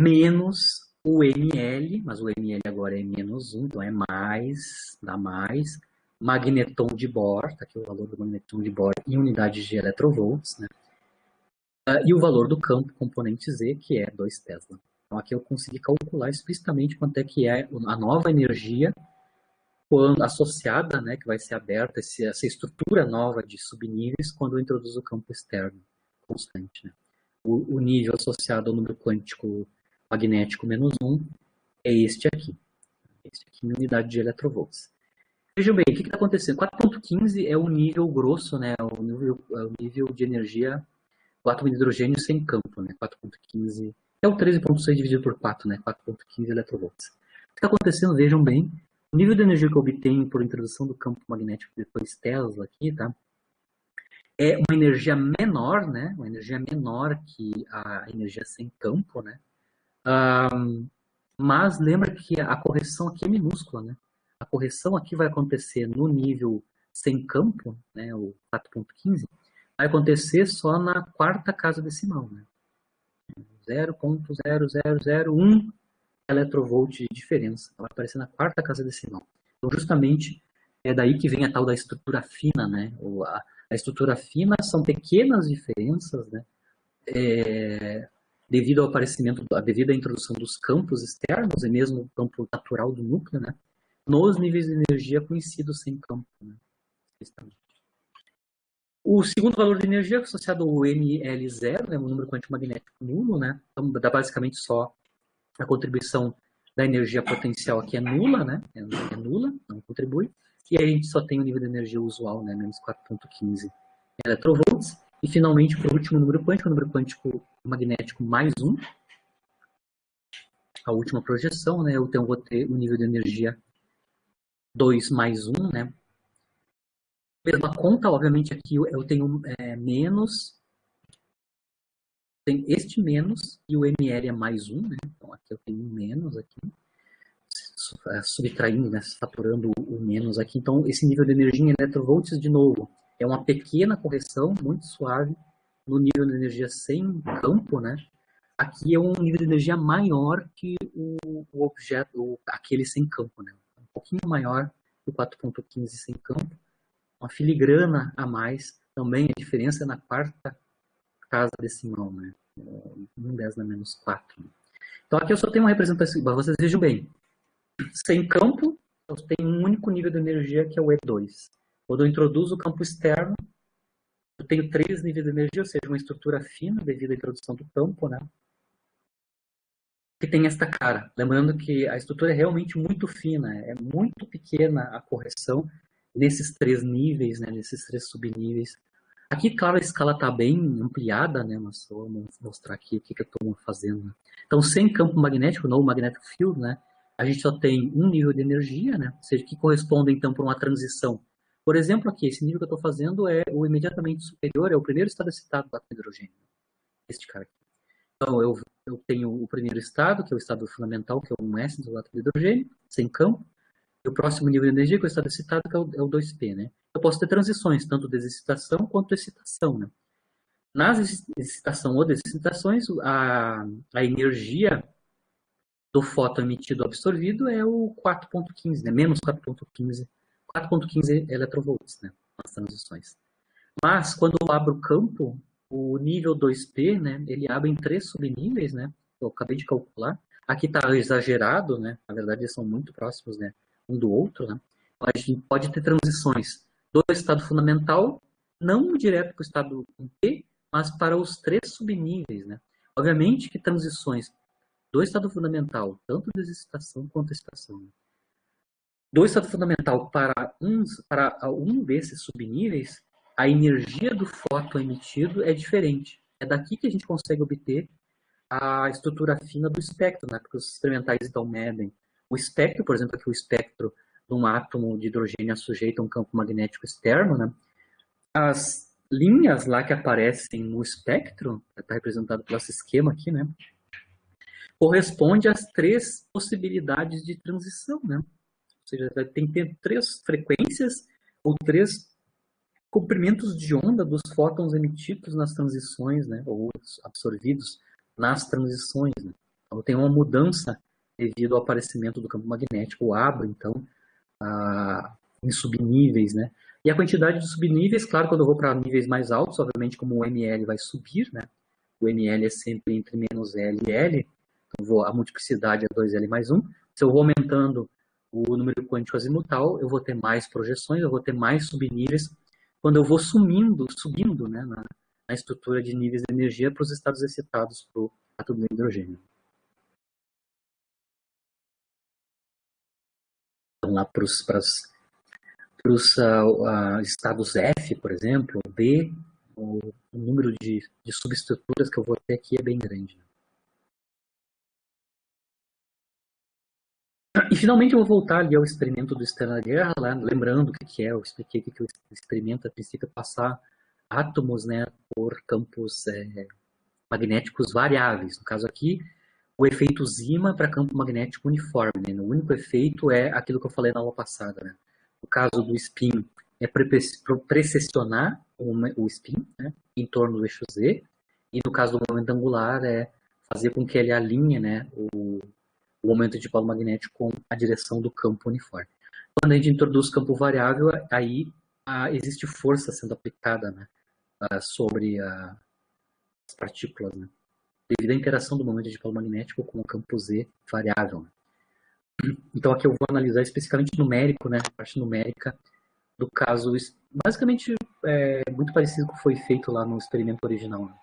Menos o ML, mas o ML agora é menos 1, então é mais, dá mais. Magneton de Bohr, tá aqui o valor do magneton de Bohr em unidades de eletrovolts, né? E o valor do campo componente Z, que é 2 Tesla. Então aqui eu consegui calcular explicitamente quanto é que é a nova energia quando associada, né, que vai ser aberta, essa estrutura nova de subníveis quando eu introduzo o campo externo constante. Né? O nível associado ao número quântico magnético menos 1 é este aqui em unidade de eletrovolts. Vejam bem, o que está acontecendo? 4.15 é o nível grosso, né, o nível de energia do átomo de hidrogênio sem campo, né, 4.15 é o 13,6 dividido por 4, né, 4.15 eletrovolts. O que está acontecendo, vejam bem, o nível de energia que eu obtenho por introdução do campo magnético depois Tesla aqui, tá? É uma energia menor, né? Uma energia menor que a energia sem campo, né? Mas lembra que a correção aqui é minúscula, né? A correção aqui vai acontecer no nível sem campo, né? O 4.15, vai acontecer só na quarta casa decimal, né? 0,0001 eletrovolt de diferença. Ela vai aparecer na quarta casa decimal. Então, justamente, é daí que vem a tal da estrutura fina, né? A estrutura fina são pequenas diferenças, né? Devido ao aparecimento, devido à introdução dos campos externos, e mesmo o campo natural do núcleo, né? Nos níveis de energia conhecidos sem campo, né? O segundo valor de energia associado ao ML0, né? O número quântico magnético nulo, né? Então, dá basicamente só a contribuição da energia potencial aqui é nula, né? É nula, não contribui. E aí a gente só tem o nível de energia usual, né? Menos 4,15 eletrovolts. E finalmente, por último, o número quântico magnético mais 1. A última projeção, né? Eu vou ter o nível de energia 2 mais 1, né? Mesma conta, obviamente, aqui eu tenho menos. Tem este menos e o ML é mais 1, né? Então aqui eu tenho um menos aqui. Subtraindo, né, fatorando o menos aqui. Então, esse nível de energia em eletrovolts, de novo, é uma pequena correção, muito suave, no nível de energia sem campo, né? Aqui é um nível de energia maior que o objeto, aquele sem campo, né? Um pouquinho maior que o 4.15 sem campo, uma filigrana a mais também a diferença é na quarta casa decimal, né? 1/10 na menos 4. Então aqui eu só tenho uma representação, vocês vejam bem, sem campo, eu tenho um único nível de energia que é o E2. Quando eu introduzo o campo externo, eu tenho 3 níveis de energia, ou seja, uma estrutura fina devido à introdução do campo, né? Que tem esta cara. Lembrando que a estrutura é realmente muito fina, é muito pequena a correção nesses 3 níveis, né? Nesses 3 subníveis. Aqui, claro, a escala está bem ampliada, né? Mas vou mostrar aqui o que eu estou fazendo. Então, sem campo magnético, no magnetic field, né? A gente só tem um nível de energia, né? Ou seja, que corresponde, então, para uma transição. Por exemplo, aqui, esse nível que eu estou fazendo é o imediatamente superior, é o primeiro estado excitado do átomo de hidrogênio. Este cara aqui. Então, eu tenho o primeiro estado, que é o estado fundamental, que é o 1s do átomo de hidrogênio, sem campo. E o próximo nível de energia, que é o estado excitado, que é o 2p, né? Eu posso ter transições, tanto de excitação quanto de excitação, né? Nas excitação ou desexcitações, a energia do fóton emitido absorvido é o 4.15, né? Menos 4.15 electrovolts, né? Nas transições. Mas, quando eu abro o campo, o nível 2P, né? Ele abre em 3 subníveis, né? Eu acabei de calcular. Aqui está exagerado, né? Na verdade, eles são muito próximos, né? Um do outro, né? A gente pode ter transições do estado fundamental, não direto para o estado P, mas para os 3 subníveis, né? Obviamente que transições do estado fundamental, tanto de excitação quanto de excitação, né? Do estado fundamental para um desses subníveis, a energia do fóton emitido é diferente. É daqui que a gente consegue obter a estrutura fina do espectro, né? Porque os experimentais então medem o espectro, por exemplo, aqui o espectro de um átomo de hidrogênio é sujeito a um campo magnético externo, né? As linhas lá que aparecem no espectro, está representado pelo esse esquema aqui, né? Corresponde às 3 possibilidades de transição, né? Ou seja, tem que ter 3 frequências ou 3 comprimentos de onda dos fótons emitidos nas transições, né? Ou absorvidos nas transições, né? Então tem uma mudança devido ao aparecimento do campo magnético, abre então em subníveis, né? E a quantidade de subníveis, claro, quando eu vou para níveis mais altos, obviamente como o ml vai subir, né? O ml é sempre entre menos L e L, então a multiplicidade é 2L mais 1. Se eu vou aumentando o número quântico azimutal, eu vou ter mais projeções, eu vou ter mais subníveis, quando eu vou subindo, né, na estrutura de níveis de energia para os estados excitados para o átomo de hidrogênio. Então, lá para os estados F, por exemplo, B, o número de subestruturas que eu vou ter aqui é bem grande. E finalmente eu vou voltar ali ao experimento do Stellar Guerra, lá, lembrando o que é, eu expliquei que o experimento a princípio é passar átomos, né, por campos magnéticos variáveis. No caso aqui, o efeito Zima para campo magnético uniforme, né? O único efeito é aquilo que eu falei na aula passada, né? No caso do spin, é precessionar o spin, né, em torno do eixo Z, e no caso do momento angular é fazer com que ele alinhe, né, o momento de dipolo magnético com a direção do campo uniforme. Quando a gente introduz campo variável, aí existe força sendo aplicada, né, sobre as partículas, né, devido à interação do momento de dipolo magnético com o campo Z variável. Então aqui eu vou analisar especificamente numérico, né, a parte numérica do caso, basicamente muito parecido com o que foi feito lá no experimento original. Né.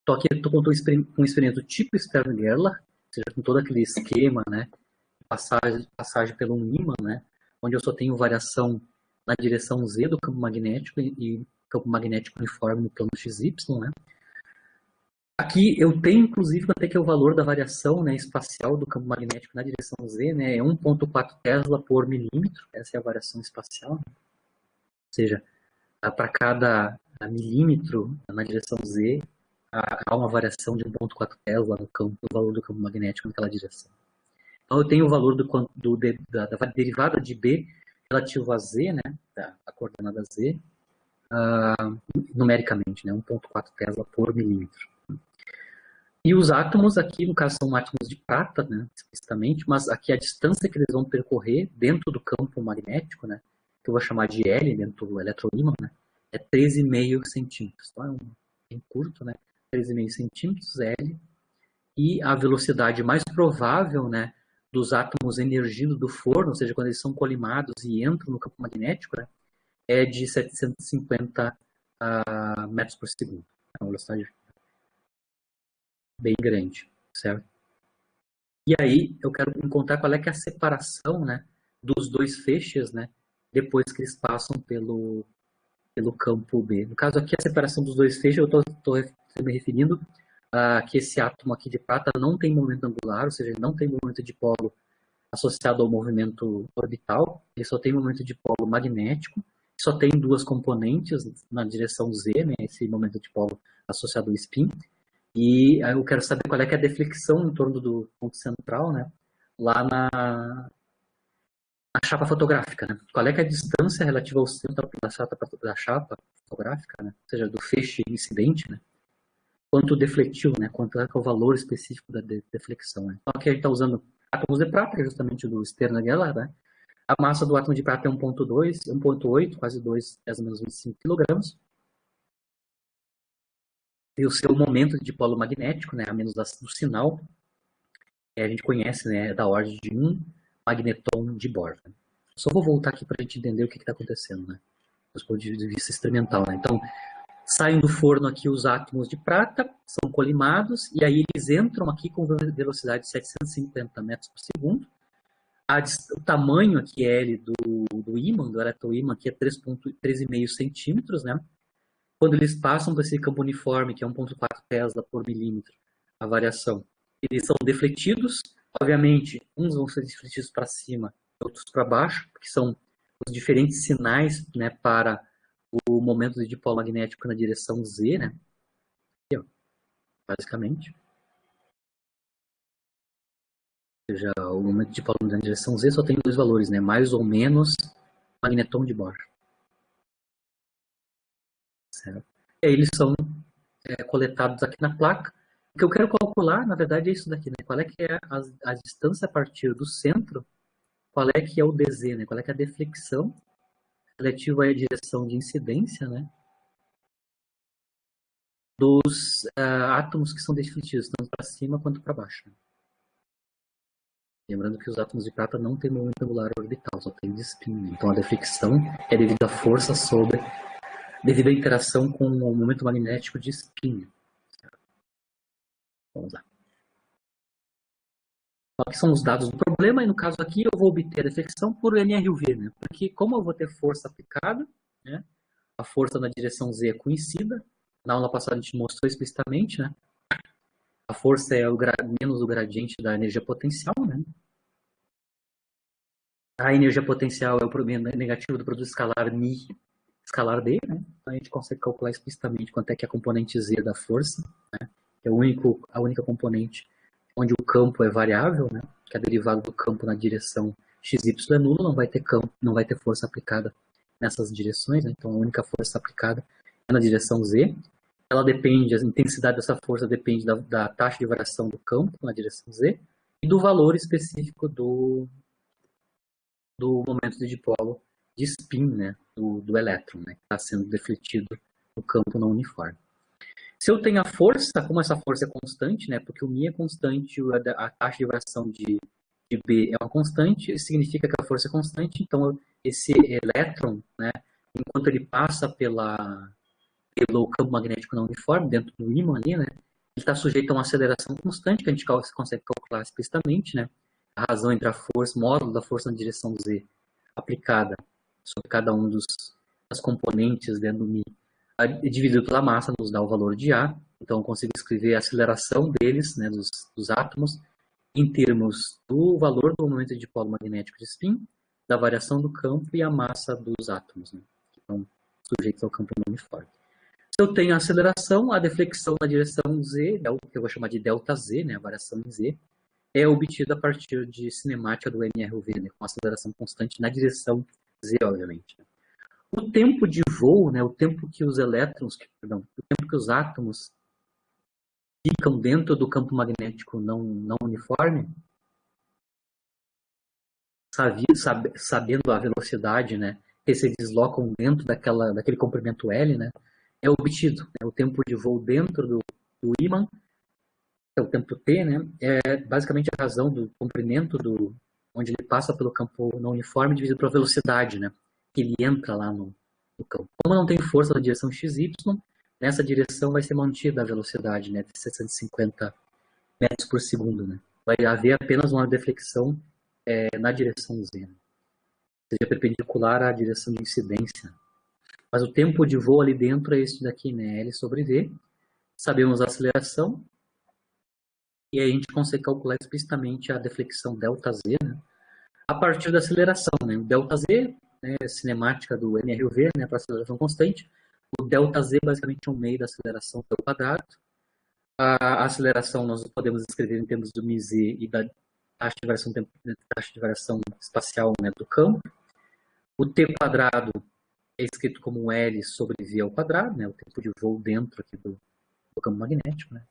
Então aqui eu estou com um experimento tipo Stern-Gerlach, ou seja, com todo aquele esquema, né, passagem pelo um ímã, né, onde eu só tenho variação na direção Z do campo magnético e campo magnético uniforme no plano XY, né. Aqui eu tenho, inclusive, até que é o valor da variação, né, espacial do campo magnético na direção Z, né, é 1,4 Tesla por milímetro, essa é a variação espacial, né. Ou seja, para cada milímetro na direção Z, há uma variação de 1,4 Tesla no valor do campo magnético naquela direção. Então eu tenho o valor da derivada de B relativo a Z, né, a coordenada Z, numericamente, né, 1,4 Tesla por milímetro. E os átomos aqui, no caso, são átomos de prata, né, explicitamente, mas aqui a distância que eles vão percorrer dentro do campo magnético, né, que eu vou chamar de L, dentro do eletroímã, né, é 13,5 centímetros. Então é bem curto, né? 13,5 centímetros, L. E a velocidade mais provável, né, dos átomos emergindo do forno, ou seja, quando eles são colimados e entram no campo magnético, né, é de 750 metros por segundo. É uma velocidade bem grande, certo? E aí eu quero encontrar qual é que é a separação, né, dos dois feixes, né, depois que eles passam pelo campo B. No caso aqui, a separação dos dois feixes, eu estou me referindo a que esse átomo aqui de prata não tem momento angular, ou seja, ele não tem momento de polo associado ao movimento orbital, ele só tem momento de polo magnético, só tem duas componentes na direção Z, né, esse momento de polo associado ao spin, e aí eu quero saber qual é que é a deflexão em torno do ponto central, né, lá na chapa fotográfica, né? Qual é que é a distância relativa ao centro da chapa fotográfica, né? Ou seja, do feixe incidente, né? Quanto defletiu, né? Quanto é que é o valor específico da deflexão, né? Então aqui a gente está usando átomos de prata, que é justamente do Stern-Geller, né? A massa do átomo de prata é 1,2, 1,8, quase 2, 10 a menos 25 kg. E o seu momento de polo magnético, né? A menos do sinal, a gente conhece, né? É da ordem de 1 magneton de Bohr. Né? Só vou voltar aqui para a gente entender o que está acontecendo, né? Do ponto de vista experimental, né? Então, saem do forno aqui os átomos de prata, são colimados, e aí eles entram aqui com velocidade de 750 metros por segundo. O tamanho aqui L do ímã, do eletroímã, aqui é 13,5 centímetros, né? Quando eles passam por esse campo uniforme, que é 1,4 Tesla por milímetro, a variação, eles são defletidos. Obviamente, uns vão ser defletidos para cima, outros para baixo, porque são os diferentes sinais, né, para o momento de dipolo magnético na direção Z, né? Aqui, ó, basicamente. Ou seja, o momento de dipolo na direção Z só tem dois valores, né? Mais ou menos magneton de Bohr. Certo? E aí eles são coletados aqui na placa. O que eu quero calcular, na verdade, é isso daqui, né? Qual é que é a distância a partir do centro, qual é que é o DZ, né? Qual é que é a deflexão relativa à direção de incidência, né? Dos átomos que são defletidos, tanto para cima quanto para baixo. Né? Lembrando que os átomos de prata não têm momento angular orbital, só tem de spin. Né? Então a deflexão é devido à força devido à interação com o momento magnético de spin. Vamos lá. Aqui são os dados do problema, e no caso aqui eu vou obter a deflexão por nRUV, né? Porque como eu vou ter força aplicada, né? A força na direção Z é conhecida, na aula passada a gente mostrou explicitamente, né? A força é menos o gradiente da energia potencial, né? A energia potencial é o problema negativo do produto escalar μ escalar D, né? Então a gente consegue calcular explicitamente quanto é que é a componente Z da força, né? Que é a única componente onde o campo é variável, né? Que é derivado do campo na direção XY é nulo, não vai ter campo, não vai ter força aplicada nessas direções, né? Então a única força aplicada é na direção Z. Ela depende, a intensidade dessa força depende da taxa de variação do campo na direção Z e do valor específico do momento de dipolo de spin, né? Do elétron, né? Que está sendo defletido no campo não uniforme. Se eu tenho a força, como essa força é constante, né? Porque o μ é constante, a taxa de variação de B é uma constante, significa que a força é constante, então esse elétron, né? Enquanto ele passa pelo campo magnético não uniforme, dentro do ímã ali, né? Ele está sujeito a uma aceleração constante, que a gente consegue calcular explicitamente, né? A razão entre a força, o módulo da força na direção Z aplicada sobre cada um das componentes dentro do μ, dividido pela massa, nos dá o valor de A. Então, eu consigo escrever a aceleração deles, né, dos átomos, em termos do valor do momento de dipolo magnético de spin, da variação do campo e a massa dos átomos, né, que estão sujeitos ao campo não uniforme. Se eu tenho a aceleração, a deflexão na direção Z, que eu vou chamar de delta Z, né, a variação em Z, é obtida a partir de cinemática do nRUV, né, com aceleração constante na direção Z, obviamente. O tempo de voo, né, o tempo que os átomos ficam dentro do campo magnético não uniforme, sabendo a velocidade, né, que se deslocam dentro daquele comprimento L, né, é obtido. Né? O tempo de voo dentro do ímã, é o tempo t, né, é basicamente a razão do comprimento onde ele passa pelo campo não uniforme dividido pela velocidade, né, que ele entra lá no campo. Como não tem força na direção XY, nessa direção vai ser mantida a velocidade, né, de 750 metros por segundo. Né? Vai haver apenas uma deflexão na direção Z, né? Seja perpendicular à direção de incidência. Mas o tempo de voo ali dentro é esse daqui, né? L sobre V. Sabemos a aceleração. E aí a gente consegue calcular explicitamente a deflexão ΔZ, né? A partir da aceleração, né? O ΔZ, né, cinemática do mRV, né, para aceleração constante. O ΔZ basicamente é um meio da aceleração ao quadrado. A aceleração nós podemos escrever em termos do μz e da taxa de variação espacial, né, do campo. O t quadrado é escrito como L sobre V ao quadrado, né, o tempo de voo dentro aqui do campo magnético, né,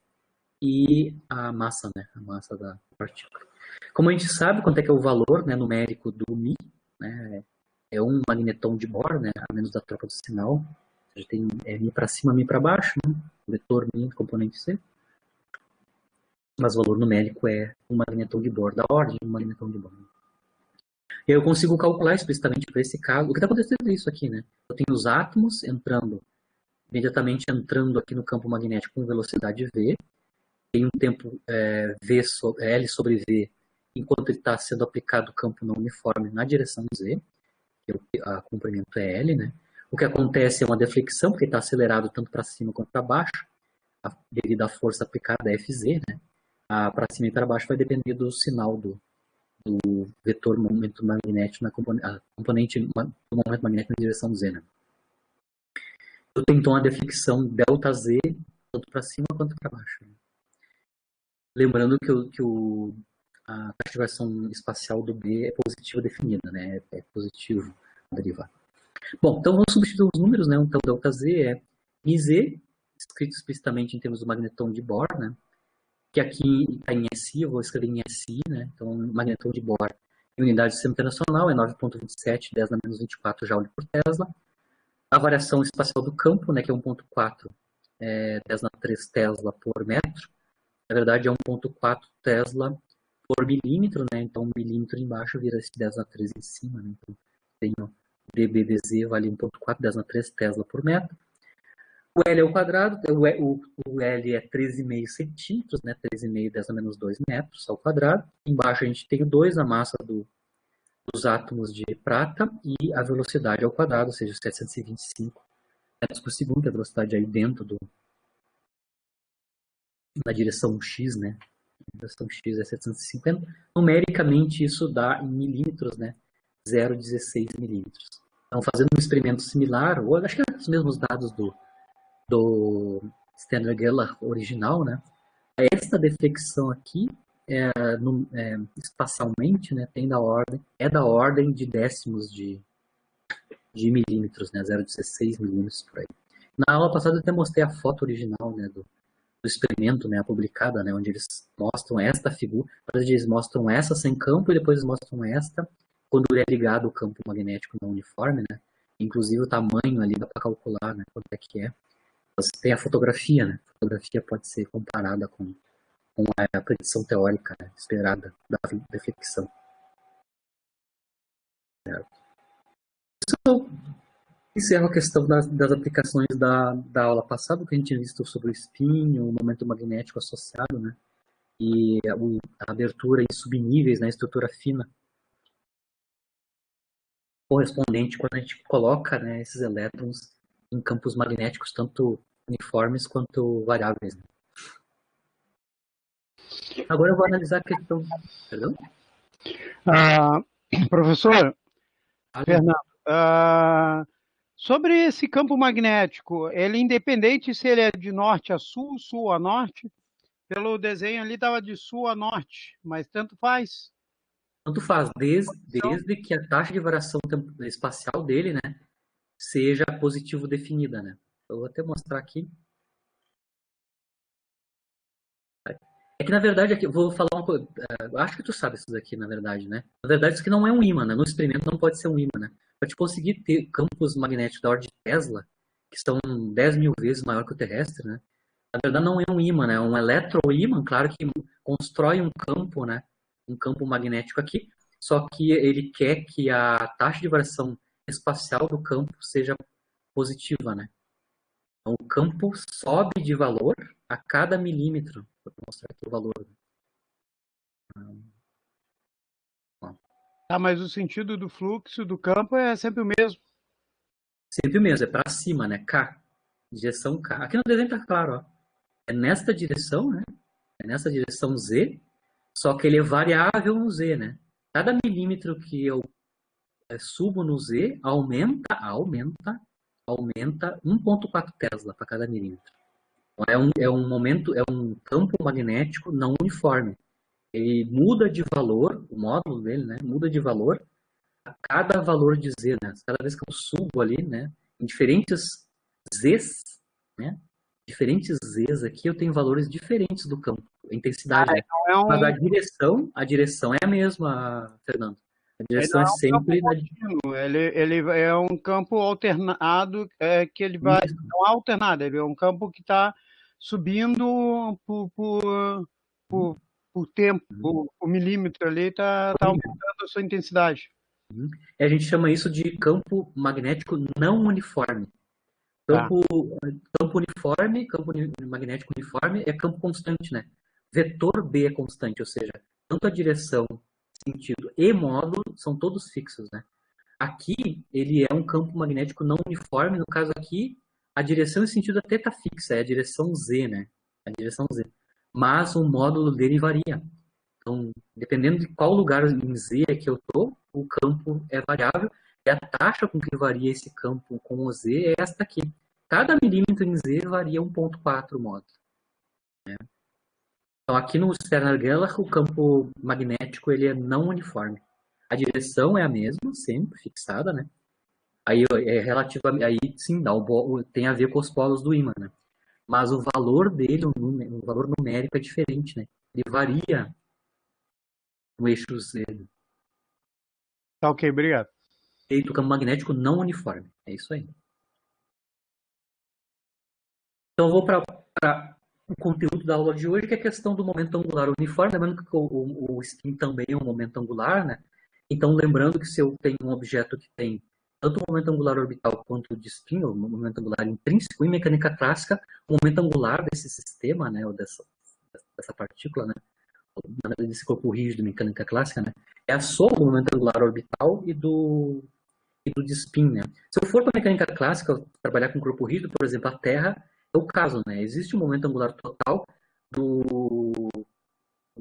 e a massa, né, a massa da partícula. Como a gente sabe quanto é que é o valor, né, numérico do μ, né, é um magneton de Bohr, né, a menos da troca do sinal. Ou seja, tem μ para cima, μ para baixo, né, o vetor μ, componente C. Mas o valor numérico é um magneton de Bohr, da ordem de um magneton de Bohr. E eu consigo calcular explicitamente para esse caso. O que está acontecendo é isso aqui, né? Eu tenho os átomos imediatamente entrando aqui no campo magnético com velocidade v. Tem um tempo L sobre V, enquanto ele está sendo aplicado o campo não uniforme na direção Z, que o comprimento é L, né? O que acontece é uma deflexão, porque está acelerado tanto para cima quanto para baixo, devido à força aplicada Fz, né? Para cima e para baixo vai depender do sinal do vetor momento magnético na componente do momento magnético na direção Z, né? Eu tenho então a deflexão ΔZ tanto para cima quanto para baixo. Né? Lembrando que a taxa de variação espacial do B é positiva definida, né? É positivo a derivada. Bom, então vamos substituir os números, né? Então ΔZ é μz, escrito explicitamente em termos do magneton de Bohr, né? Que aqui está em SI, eu vou escrever em SI, né? Então, o magneton de Bohr em unidade do sistema internacional é 9,27, 10 na menos 24 Joule por Tesla. A variação espacial do campo, né, que é 1,4, 10 na 3 Tesla por metro. Na verdade, é 1,4 Tesla por milímetro, né? Então, 1 milímetro embaixo vira esse 10 na 3 em cima, né? Então, tenho dBdz vale 1,4, 10 na 3 Tesla por metro. O L ao quadrado, o L é 13,5 centímetros, né? 13,5, 10 a menos 2 metros ao quadrado. Embaixo a gente tem o 2, a massa dos átomos de prata, e a velocidade ao quadrado, ou seja, 725 metros por segundo, que é a velocidade aí dentro na direção X, né? A direção X é 750. Numericamente isso dá em milímetros, né? 0,16 milímetros. Então, fazendo um experimento similar, ou acho que é os mesmos dados do Standard-Geller original, né? Esta deflexão aqui, espacialmente, né, é da ordem de décimos de milímetros, né? 0,16 milímetros por aí. Na aula passada eu até mostrei a foto original, né, do experimento, né, publicada, né, onde eles mostram esta figura, eles mostram essa sem campo e depois eles mostram esta quando é ligado o campo magnético não uniforme, né? Inclusive o tamanho ali dá para calcular, né, quanto é que é. Você tem a fotografia, né? A fotografia pode ser comparada com a predição teórica, né, esperada da deflexão. Isso encerra a questão das aplicações da aula passada, que a gente tinha visto sobre o spin, o momento magnético associado, né? E a abertura em subníveis na estrutura fina correspondente quando a gente coloca, né, esses elétrons em campos magnéticos tanto uniformes quanto variáveis. Né? Agora eu vou analisar a questão... Perdão? Professor Fernando, sobre esse campo magnético, ele é independente se ele é de norte a sul, sul a norte? Pelo desenho ali estava de sul a norte, mas tanto faz. Tanto faz, desde que a taxa de variação espacial dele, né, seja positivo definida, né? Eu vou até mostrar aqui. É que, na verdade, aqui, eu vou falar uma coisa. Acho que tu sabe isso daqui, na verdade, né? Na verdade, isso aqui não é um ímã, né? No experimento não pode ser um ímã, né? para te conseguir ter campos magnéticos da ordem de Tesla, que são 10 mil vezes maior que o terrestre, né? Na verdade não é um ímã, né? É um eletroímã, claro que constrói um campo, né? Um campo magnético aqui, só que ele quer que a taxa de variação espacial do campo seja positiva, né? Então, o campo sobe de valor a cada milímetro. Vou mostrar aqui o valor. Tá, mas o sentido do fluxo do campo é sempre o mesmo. Sempre o mesmo, é para cima, né? K. Direção K. Aqui no desenho tá claro, ó. É nesta direção, né? É nessa direção Z, só que ele é variável no Z, né? Cada milímetro que eu subo no Z, aumenta 1,4 Tesla para cada milímetro. Então, é um campo magnético não uniforme. Ele muda de valor, o módulo dele, né? Muda de valor a cada valor de Z, né? Cada vez que eu subo ali, né? Em diferentes Zs, né? Diferentes Zs aqui, eu tenho valores diferentes do campo, a intensidade, né? Então Mas a direção é a mesma, Fernando. A direção é um campo sempre contínuo, ele é um campo alternado, que ele vai. Isso. Não alternado, ele é um campo que está subindo por tempo, por milímetro ali, está aumentando a sua intensidade. E a gente chama isso de campo magnético não uniforme. Tá. Campo magnético uniforme é campo constante, né? Vetor B é constante, ou seja, tanto a direção, sentido e módulo são todos fixos, né? Aqui, ele é um campo magnético não uniforme, no caso aqui, a direção e sentido até está fixa, é a direção Z, né? A direção Z. Mas o módulo dele varia. Então, dependendo de qual lugar em Z é que eu estou, o campo é variável. E a taxa com que varia esse campo com o Z é esta aqui. Cada milímetro em Z varia 1,4 módulo. Né? Então, aqui no Sterner-Geller, o campo magnético ele é não uniforme. A direção é a mesma, sempre fixada, né? Aí é relativamente, aí sim, tem a ver com os polos do ímã, né? Mas o valor dele, o valor numérico é diferente, né? Ele varia no eixo Z. Tá, ok, obrigado. Feito campo magnético não uniforme. É isso aí. Então eu vou para o conteúdo da aula de hoje, que é a questão do momento angular uniforme. Lembrando que o spin também é um momento angular, né? Então, lembrando que se eu tenho um objeto que tem tanto o momento angular orbital quanto o de spin, o momento angular intrínseco, em mecânica clássica, o momento angular desse sistema, né, ou dessa partícula, né, desse corpo rígido de mecânica clássica, né, é a soma do momento angular orbital e do de spin, né. Se eu for para a mecânica clássica, trabalhar com corpo rígido, por exemplo, a Terra é o caso, né, existe um momento angular total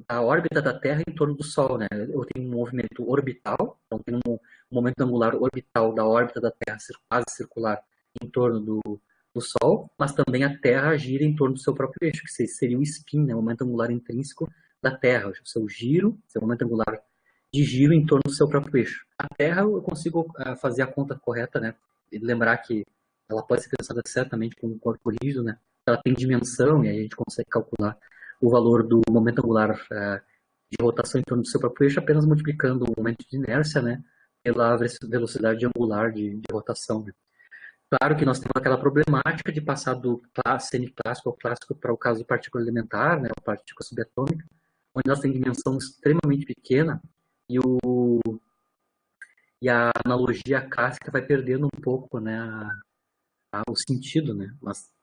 da órbita da Terra em torno do Sol, né? Eu tenho um movimento orbital, então tenho um momento angular orbital da órbita da Terra quase circular em torno do Sol, mas também a Terra gira em torno do seu próprio eixo, que seria um spin, né? O momento angular intrínseco da Terra, o seu giro, seu momento angular de giro em torno do seu próprio eixo. A Terra eu consigo fazer a conta correta, né? E lembrar que ela pode ser pensada certamente como um corpo rígido, né? Ela tem dimensão e aí a gente consegue calcular o valor do momento angular de rotação em torno do seu próprio eixo apenas multiplicando o momento de inércia, né, pela velocidade angular de rotação. Né. Claro que nós temos aquela problemática de passar do semiclássico ao clássico para o caso de partícula elementar, né, a partícula subatômica, onde nós temos dimensão extremamente pequena e a analogia clássica vai perdendo um pouco, né, o sentido, né, mas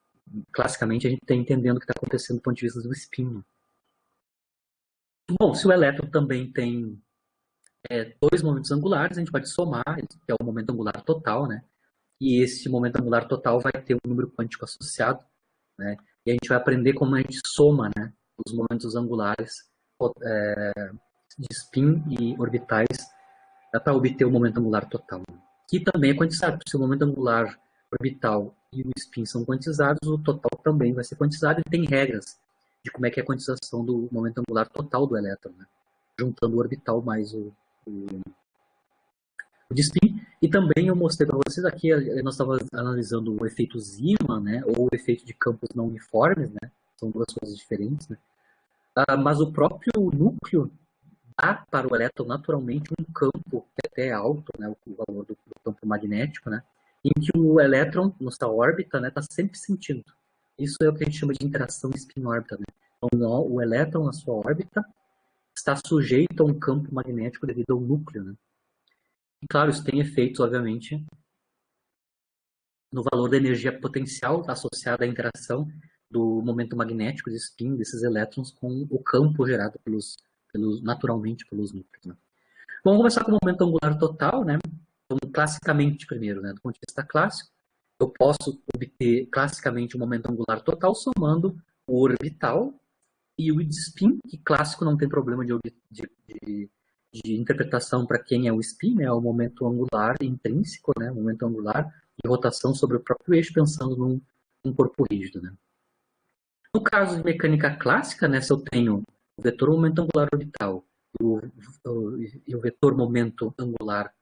classicamente a gente está entendendo o que está acontecendo do ponto de vista do spin. Bom, se o elétron também tem dois momentos angulares, a gente pode somar, que é o momento angular total, né? E esse momento angular total vai ter um número quântico associado, né? E a gente vai aprender como a gente soma, né, os momentos angulares de spin e orbitais para obter o momento angular total. Que também é quantizado, se o momento angular orbital e o spin são quantizados, o total também vai ser quantizado e tem regras de como é que é a quantização do momento angular total do elétron, né? Juntando o orbital mais o de spin. E também eu mostrei para vocês aqui, nós estávamos analisando o efeito Zeeman, né? Ou o efeito de campos não uniformes, né? São duas coisas diferentes, né? Mas o próprio núcleo dá para o elétron naturalmente um campo que até é alto, né, o valor do campo magnético, né, em que o elétron, na sua órbita, né, está sempre sentindo. Isso é o que a gente chama de interação spin-órbita. Né? Então, o elétron, na sua órbita, está sujeito a um campo magnético devido ao núcleo. Né? E, claro, isso tem efeitos, obviamente, no valor da energia potencial associada à interação do momento magnético de spin desses elétrons com o campo gerado naturalmente pelos núcleos. Né? Vamos começar com o momento angular total, né? Então, classicamente primeiro, né? Do ponto de vista clássico, eu posso obter classicamente o momento angular total somando o orbital e o de spin, que clássico não tem problema de interpretação para quem é o spin, né? É o momento angular intrínseco, né? O momento angular de rotação sobre o próprio eixo, pensando num corpo rígido, né? No caso de mecânica clássica, né? Se eu tenho o vetor momento angular orbital e o vetor momento angular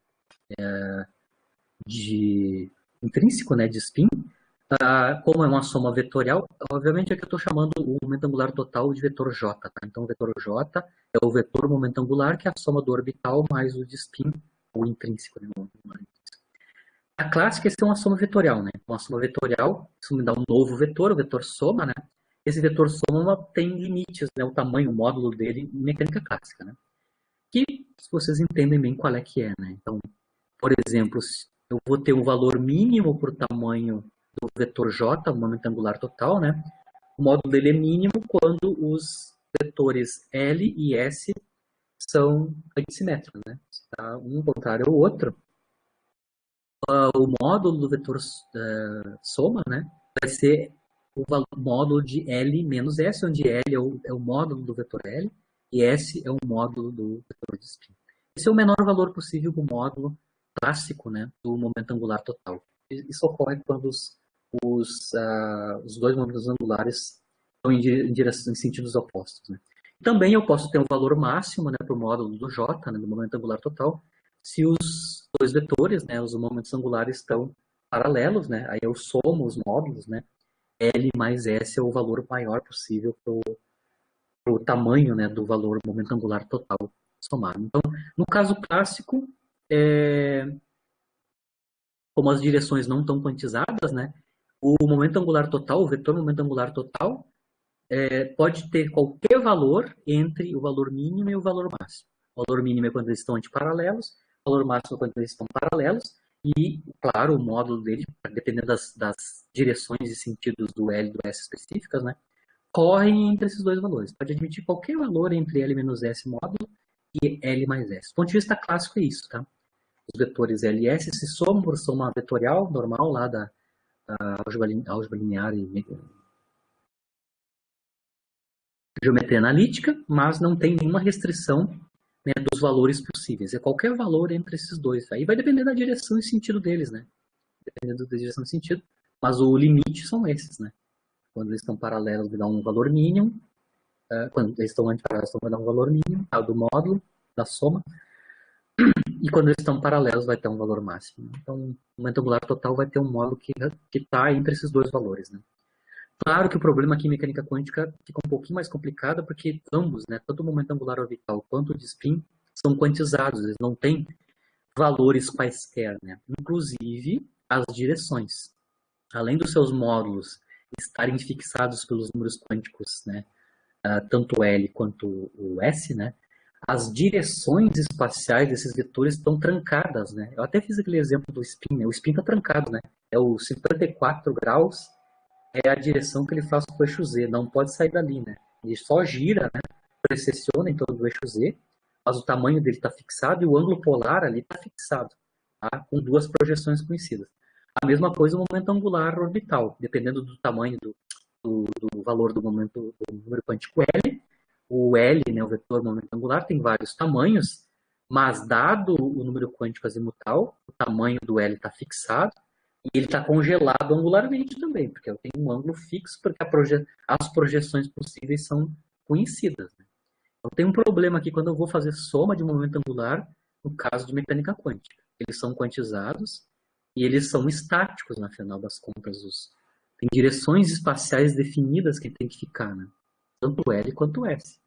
intrínseco, né, de spin, como é uma soma vetorial, obviamente é que eu estou chamando o momento angular total de vetor J. Tá? Então, o vetor J é o vetor momento angular, que é a soma do orbital mais o de spin, o intrínseco. Né? A clássica é uma soma vetorial. Né? Uma soma vetorial, isso me dá um novo vetor, o vetor soma. Né? Esse vetor soma tem limites, né? O tamanho, o módulo dele em mecânica clássica. Né? Que vocês entendem bem qual é que é. Né? Então, por exemplo, eu vou ter um valor mínimo para o tamanho do vetor J, o momento angular total, né? O módulo dele é mínimo quando os vetores L e S são antissimétricos, né? Tá um contrário ao outro. O módulo do vetor soma, né? Vai ser o módulo de L menos S, onde L é o módulo do vetor L e S é o módulo do vetor de spin. Esse é o menor valor possível do módulo clássico, né, do momento angular total. Isso ocorre quando os dois momentos angulares estão em sentidos opostos. Né. Também eu posso ter um valor máximo, né, para o módulo do J, né, do momento angular total, se os dois vetores, né, os momentos angulares estão paralelos, né, aí eu somo os módulos, né, L mais S é o valor maior possível para o tamanho, né, do valor momento angular total somado. Então, no caso clássico, como as direções não estão quantizadas, né, o momento angular total, o vetor momento angular total, pode ter qualquer valor entre o valor mínimo e o valor máximo. O valor mínimo é quando eles estão antiparalelos, o valor máximo é quando eles estão paralelos, e, claro, o módulo dele, dependendo das direções e sentidos do L e do S específicas, né, correm entre esses dois valores. Pode admitir qualquer valor entre L menos S módulo e L mais S. Do ponto de vista clássico é isso, tá? Os vetores L e S se somam por soma vetorial normal lá da álgebra linear e geometria analítica, mas não tem nenhuma restrição, né, dos valores possíveis. É qualquer valor entre esses dois. Aí vai depender da direção e sentido deles, né? Dependendo da direção e sentido. Mas o limite são esses, né? Quando eles estão paralelos, vai dar um valor mínimo. Quando eles estão antiparalelos, vai dar um valor mínimo, tá, do módulo, da soma. E quando eles estão paralelos, vai ter um valor máximo. Então, o momento angular total vai ter um módulo que está entre esses dois valores, né? Claro que o problema aqui em mecânica quântica fica um pouquinho mais complicado, porque ambos, né, tanto o momento angular orbital quanto o de spin, são quantizados, eles não têm valores quaisquer, né? Inclusive as direções. Além dos seus módulos estarem fixados pelos números quânticos, né, tanto o L quanto o S, né, as direções espaciais desses vetores estão trancadas, né? Eu até fiz aquele exemplo do spin, né? O spin está trancado, né? É o 54 graus, é a direção que ele faz com o eixo Z, não pode sair dali, né? Ele só gira, né? Precessiona em torno do eixo Z, mas o tamanho dele está fixado e o ângulo polar ali está fixado, tá? Com duas projeções conhecidas. A mesma coisa no momento angular orbital, dependendo do tamanho do valor do momento do número quântico L. O L, né, o vetor momento angular, tem vários tamanhos, mas dado o número quântico azimutal, o tamanho do L está fixado e ele está congelado angularmente também, porque eu tenho um ângulo fixo, porque as projeções possíveis são conhecidas. Né? Então tem um problema aqui quando eu vou fazer soma de momento angular no caso de mecânica quântica. Eles são quantizados e eles são estáticos, na final das contas. Tem direções espaciais definidas que tem que ficar, né? Tanto o L quanto o S.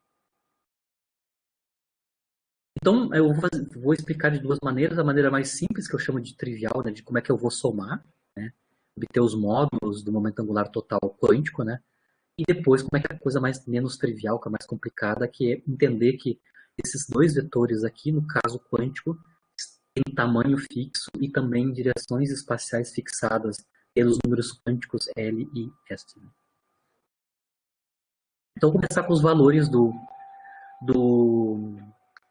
Então, eu vou explicar de duas maneiras. A maneira mais simples, que eu chamo de trivial, né, de como é que eu vou somar, né, obter os módulos do momento angular total quântico, né, e depois como é que é a coisa menos trivial, que é mais complicada, que é entender que esses dois vetores aqui, no caso quântico, têm tamanho fixo e também direções espaciais fixadas pelos números quânticos L e S. Então, vou começar com os valores do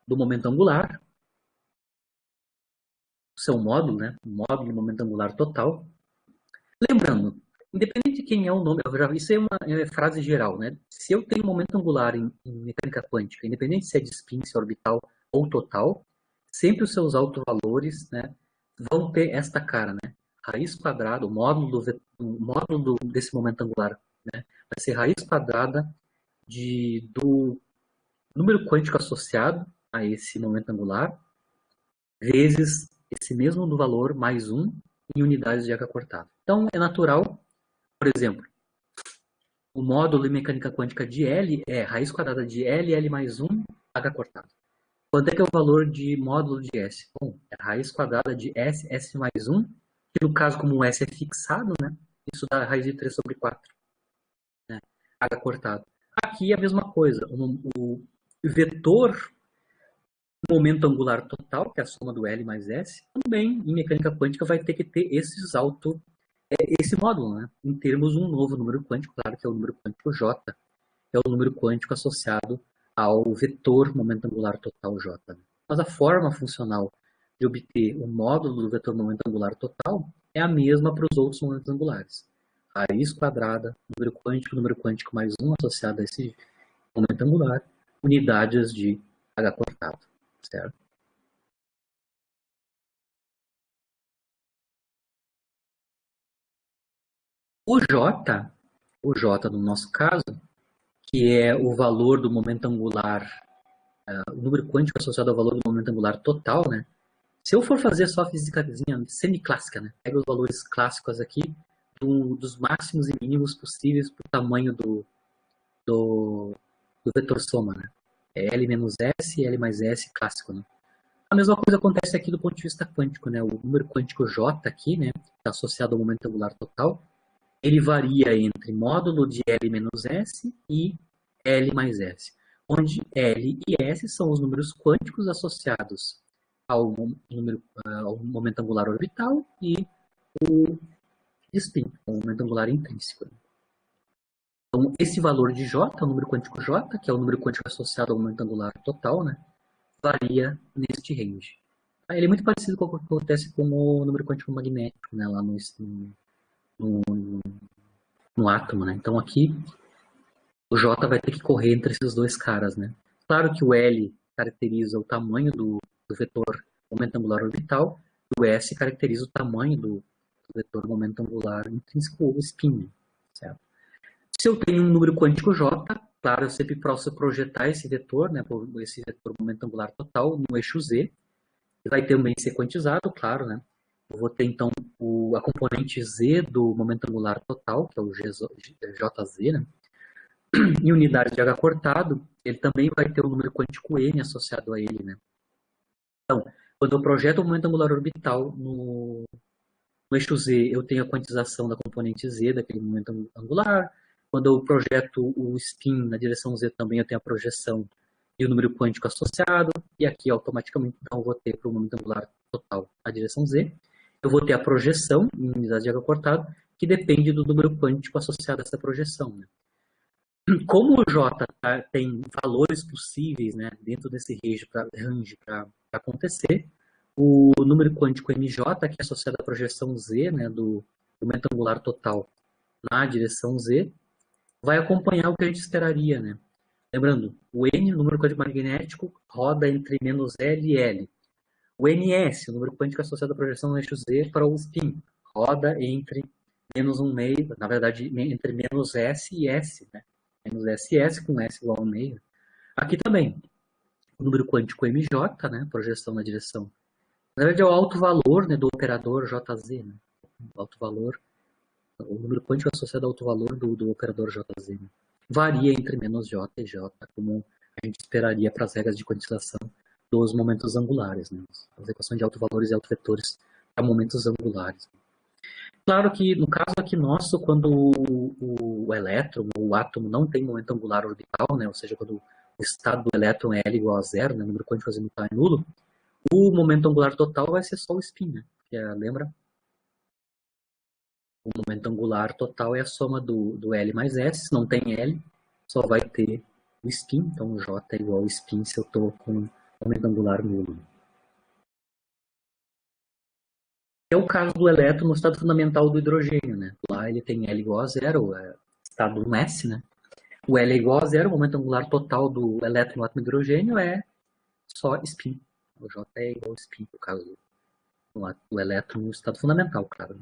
momento angular, o seu módulo, né? O módulo do momento angular total. Lembrando, independente de quem é o nome, isso é uma frase geral, né? Se eu tenho um momento angular em mecânica quântica, independente se é de spin, se é orbital ou total, sempre os seus autovalores, né, vão ter esta cara, né? Raiz quadrada, o módulo desse momento angular, né, vai ser raiz quadrada do número quântico associado a esse momento angular, vezes esse mesmo do valor mais 1 em unidades de H cortado. Então, é natural, por exemplo, o módulo em mecânica quântica de L é raiz quadrada de L mais 1, H cortado. Quanto é que é o valor de módulo de S? Bom, é raiz quadrada de S mais 1, que no caso, como o S é fixado, né, isso dá raiz de 3 sobre 4, né, H cortado. Aqui é a mesma coisa, o vetor momento angular total, que é a soma do L mais S, também em mecânica quântica vai ter que ter esse módulo, né? Em termos de um novo número quântico, claro que é o número quântico J, que é o número quântico associado ao vetor momento angular total J. Mas a forma funcional de obter o módulo do vetor momento angular total é a mesma para os outros momentos angulares. Raiz quadrada, número quântico mais 1 associado a esse momento angular, unidades de H cortado. Certo? O J no nosso caso, que é o valor do momento angular, o número quântico associado ao valor do momento angular total, né? Se eu for fazer só a físicazinha semi-clássica, né? Pega os valores clássicos aqui, dos máximos e mínimos possíveis para o tamanho do vetor soma, né? É L menos S e L mais S clássico, né? A mesma coisa acontece aqui do ponto de vista quântico, né? O número quântico J aqui, né, está associado ao momento angular total, ele varia entre módulo de L menos S e L mais S, onde L e S são os números quânticos associados ao momento angular orbital e o spin, o momento angular intrínseco. Então, esse valor de J, o número quântico J, que é o número quântico associado ao momento angular total, né, varia neste range. Ele é muito parecido com o que acontece com o número quântico magnético, né, lá no átomo. Né? Então aqui o J vai ter que correr entre esses dois caras. Né? Claro que o L caracteriza o tamanho do vetor momento angular orbital e o S caracteriza o tamanho do vetor momento angular intrínseco ou spin. Certo? Se eu tenho um número quântico J, claro, eu sempre posso projetar esse vetor, né, esse vetor momento angular total no eixo Z. Ele vai também ser quantizado, claro, né? Eu vou ter então a componente Z do momento angular total, que é o JZ, né? Em unidades de H cortado, ele também vai ter o número quântico N associado a ele, né? Então, quando eu projeto o momento angular orbital no eixo Z, eu tenho a quantização da componente Z daquele momento angular. Quando eu projeto o spin na direção Z também, eu tenho a projeção e o número quântico associado. E aqui, automaticamente, então, eu vou ter para o momento angular total a direção Z. Eu vou ter a projeção em unidade de H cortado, que depende do número quântico associado a essa projeção. Né? Como o J tem valores possíveis, né, dentro desse range para acontecer, o número quântico MJ, que é associado à projeção Z, né, do momento angular total na direção Z, vai acompanhar o que a gente esperaria, né? Lembrando, o N, o número quântico magnético, roda entre menos L e L. O NS, o número quântico associado à projeção no eixo Z para o spin, roda entre menos 1,5, na verdade, entre menos S e S, né? Menos S e S com S igual a 1,5. Aqui também, o número quântico MJ, né? Projeção na direção. Na verdade, é o alto valor, né, do operador JZ, né? O alto valor, o número quântico associado ao alto valor do operador JZ. Né? Varia entre menos J e J, como a gente esperaria para as regras de quantização dos momentos angulares, né? As equações de autovalores e autovetores para momentos angulares. Claro que, no caso aqui nosso, quando o elétron, o átomo, não tem momento angular orbital, né? Ou seja, quando o estado do elétron é L igual a zero, né? O número quântico azimutal é nulo, o momento angular total vai ser só o spin, né? Que lembra? O momento angular total é a soma do L mais S, não tem L, só vai ter o spin, então o J é igual ao spin se eu estou com momento angular nulo. É o caso do elétron no estado fundamental do hidrogênio, né? Lá ele tem L igual a zero, estado 1s, né? O L é igual a zero, o momento angular total do elétron no átomo de hidrogênio é só spin. O J é igual a spin, por causa do elétron no estado fundamental, claro.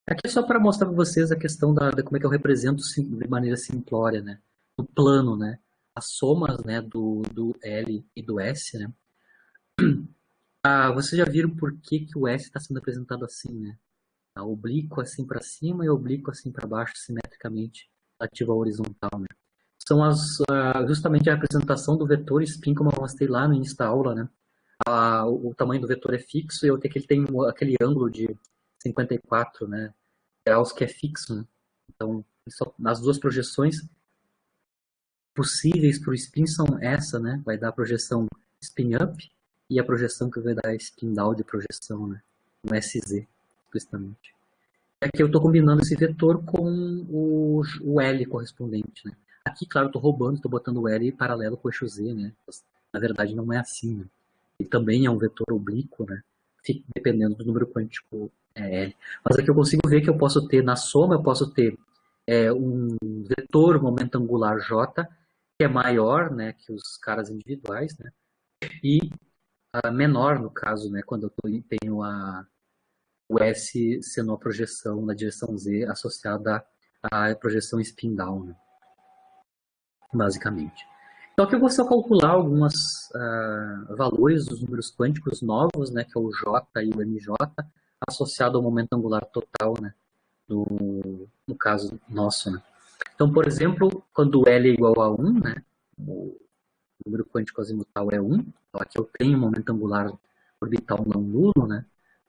Aqui é só para mostrar para vocês a questão de como é que eu represento de maneira simplória, né? No plano, né? As somas, né, do L e do S, né? Vocês já viram por que o S está sendo apresentado assim, né? A oblíquo assim para cima e oblíquo assim para baixo, simetricamente, relativo à horizontal, né? São justamente a representação do vetor spin, como eu mostrei lá no início da aula, né? O tamanho do vetor é fixo e ele tem aquele ângulo de 54, né, graus que é fixo, né? Então, as duas projeções possíveis para o spin são essa, né? Vai dar a projeção spin up e a projeção que vai dar spin down de projeção, né? No SZ, explicitamente. Aqui eu estou combinando esse vetor com o L correspondente, né? Aqui, claro, estou roubando, estou botando o L paralelo com o eixo Z, né? Na verdade, não é assim, né? Ele também é um vetor oblíquo, né? Dependendo do número quântico L. Mas aqui eu consigo ver que eu posso ter, na soma, eu posso ter um vetor momento angular J, que é maior, né, que os caras individuais, né? E menor, no caso, né, quando eu tenho o S sendo a projeção na direção Z associada à projeção spin down, né? Basicamente. Então aqui eu vou só calcular alguns valores dos números quânticos novos, né, que é o J e o MJ, associado ao momento angular total, né, no caso nosso, né. Então, por exemplo, quando L é igual a 1, né, o número quântico azimutal é 1, então aqui eu tenho um momento angular orbital não nulo, né,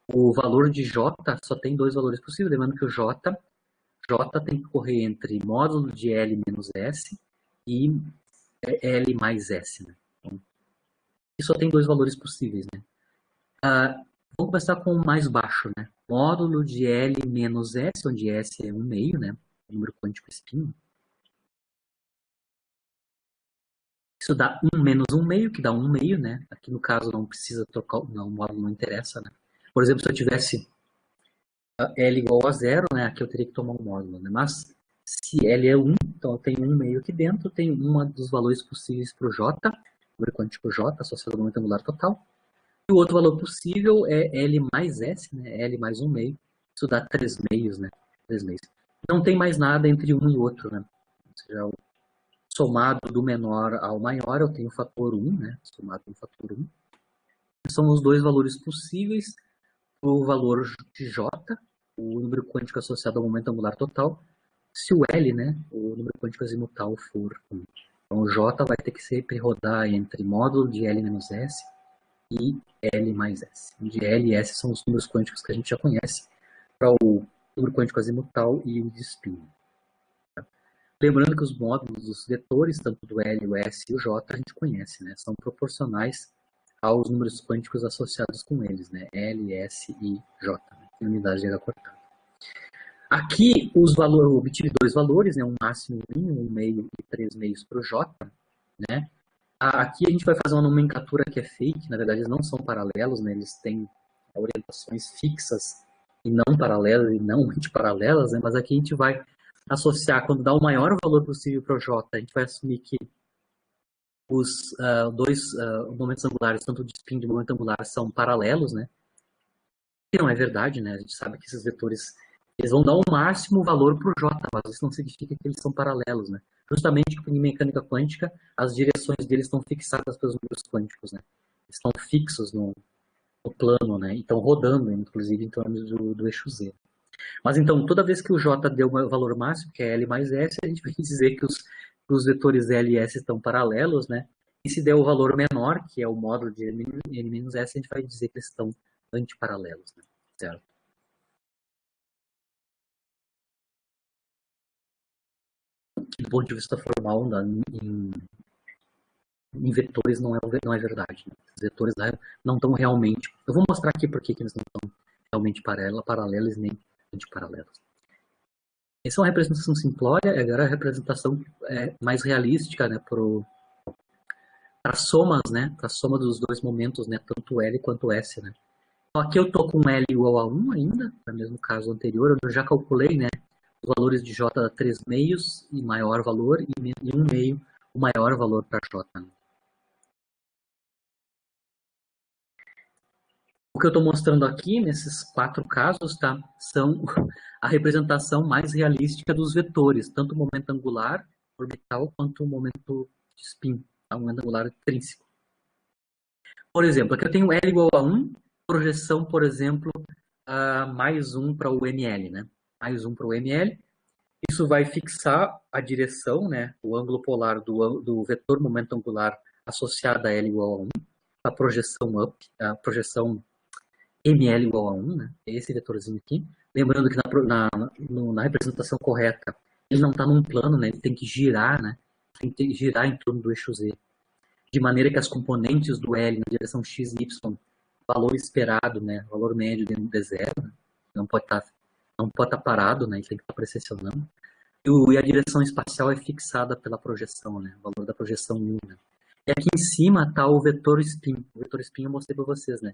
o valor de J só tem dois valores possíveis, lembrando que o J tem que correr entre módulo de L menos S e L mais S, né? Então, só tem dois valores possíveis, né? Vamos começar com o mais baixo, né? Módulo de L menos S, onde S é 1 meio, né? Número quântico spin. Isso dá 1 menos 1 meio, que dá 1 meio, né? Aqui no caso não precisa trocar, não, o módulo não interessa, né? Por exemplo, se eu tivesse L igual a 0, né? Aqui eu teria que tomar um módulo, né? Mas se L é 1, então eu tenho 1 meio aqui dentro, tem um dos valores possíveis para o J, número quântico J, associado ao momento angular total. E o outro valor possível é L mais S, né? L mais 1 meio. Isso dá 3 meios, né? 3 meios. Não tem mais nada entre um e outro, né? Ou seja, o somado do menor ao maior, eu tenho o fator 1, né? Somado do fator 1. São os dois valores possíveis. O valor de J, o número quântico associado ao momento angular total, se o L, né, o número quântico azimutal for 1. Então o J vai ter que sempre rodar entre módulo de L menos S e L mais S. Onde L e S são os números quânticos que a gente já conhece para o número quântico azimutal e o de spin. Lembrando que os módulos dos vetores, tanto do L, o S e o J, a gente conhece, né, são proporcionais aos números quânticos associados com eles, né, L, S e J, né, em unidade de H cortada. Aqui, eu obtive dois valores, né, um máximo e um mínimo, 1 meio e 3 meios para o J. Né? Aqui a gente vai fazer uma nomenclatura que é fake, na verdade eles não são paralelos, né, eles têm orientações fixas e não paralelas, e não antiparalelas, né, mas aqui a gente vai associar, quando dá o maior valor possível para o J, a gente vai assumir que os dois momentos angulares, tanto de spin de momento angular, são paralelos, né? E não é verdade, né? A gente sabe que esses vetores eles vão dar o máximo valor para o J, mas isso não significa que eles são paralelos, né? Justamente porque em mecânica quântica as direções deles estão fixadas pelos números quânticos, né? Estão fixos no plano, né? E estão rodando, inclusive, em torno do eixo Z. Mas então, toda vez que o J deu o valor máximo, que é L mais S, a gente vai dizer que os vetores L e S estão paralelos, né? E se der o valor menor, que é o módulo de N-S, a gente vai dizer que eles estão antiparalelos, né? Certo? Do ponto de vista formal, em vetores não é verdade. Né? Os vetores não estão realmente... Eu vou mostrar aqui por que eles não estão realmente paralelos nem antiparalelos. Essa é uma representação simplória, agora a representação mais realística, né, para somas, né, para a soma dos dois momentos, né, tanto L quanto S, né. Então aqui eu estou com L igual a 1 ainda, no mesmo caso anterior, eu já calculei, né, os valores de J 3 meios e maior valor, e 1 meio o maior valor para J. Né. O que eu estou mostrando aqui, nesses 4 casos, tá, são a representação mais realística dos vetores, tanto o momento angular orbital quanto o momento de spin, tá, o momento angular intrínseco. Por exemplo, aqui eu tenho L igual a 1, projeção, por exemplo, mais 1 para o ML, né? Mais 1 para o ML. Isso vai fixar a direção, né, o ângulo polar do vetor momento angular associado a L igual a 1, a projeção up, a projeção ML igual a 1, né? É esse vetorzinho aqui. Lembrando que na representação correta, ele não está num plano, né? Ele tem que girar, né? Tem que girar em torno do eixo Z. De maneira que as componentes do L na direção x e y, valor esperado, né? Valor médio dentro de zero, né? Não pode estar parado, né? Ele tem que estar precessionando. E a direção espacial é fixada pela projeção, né? O valor da projeção 1, né? E aqui em cima está o vetor spin. O vetor spin eu mostrei para vocês, né?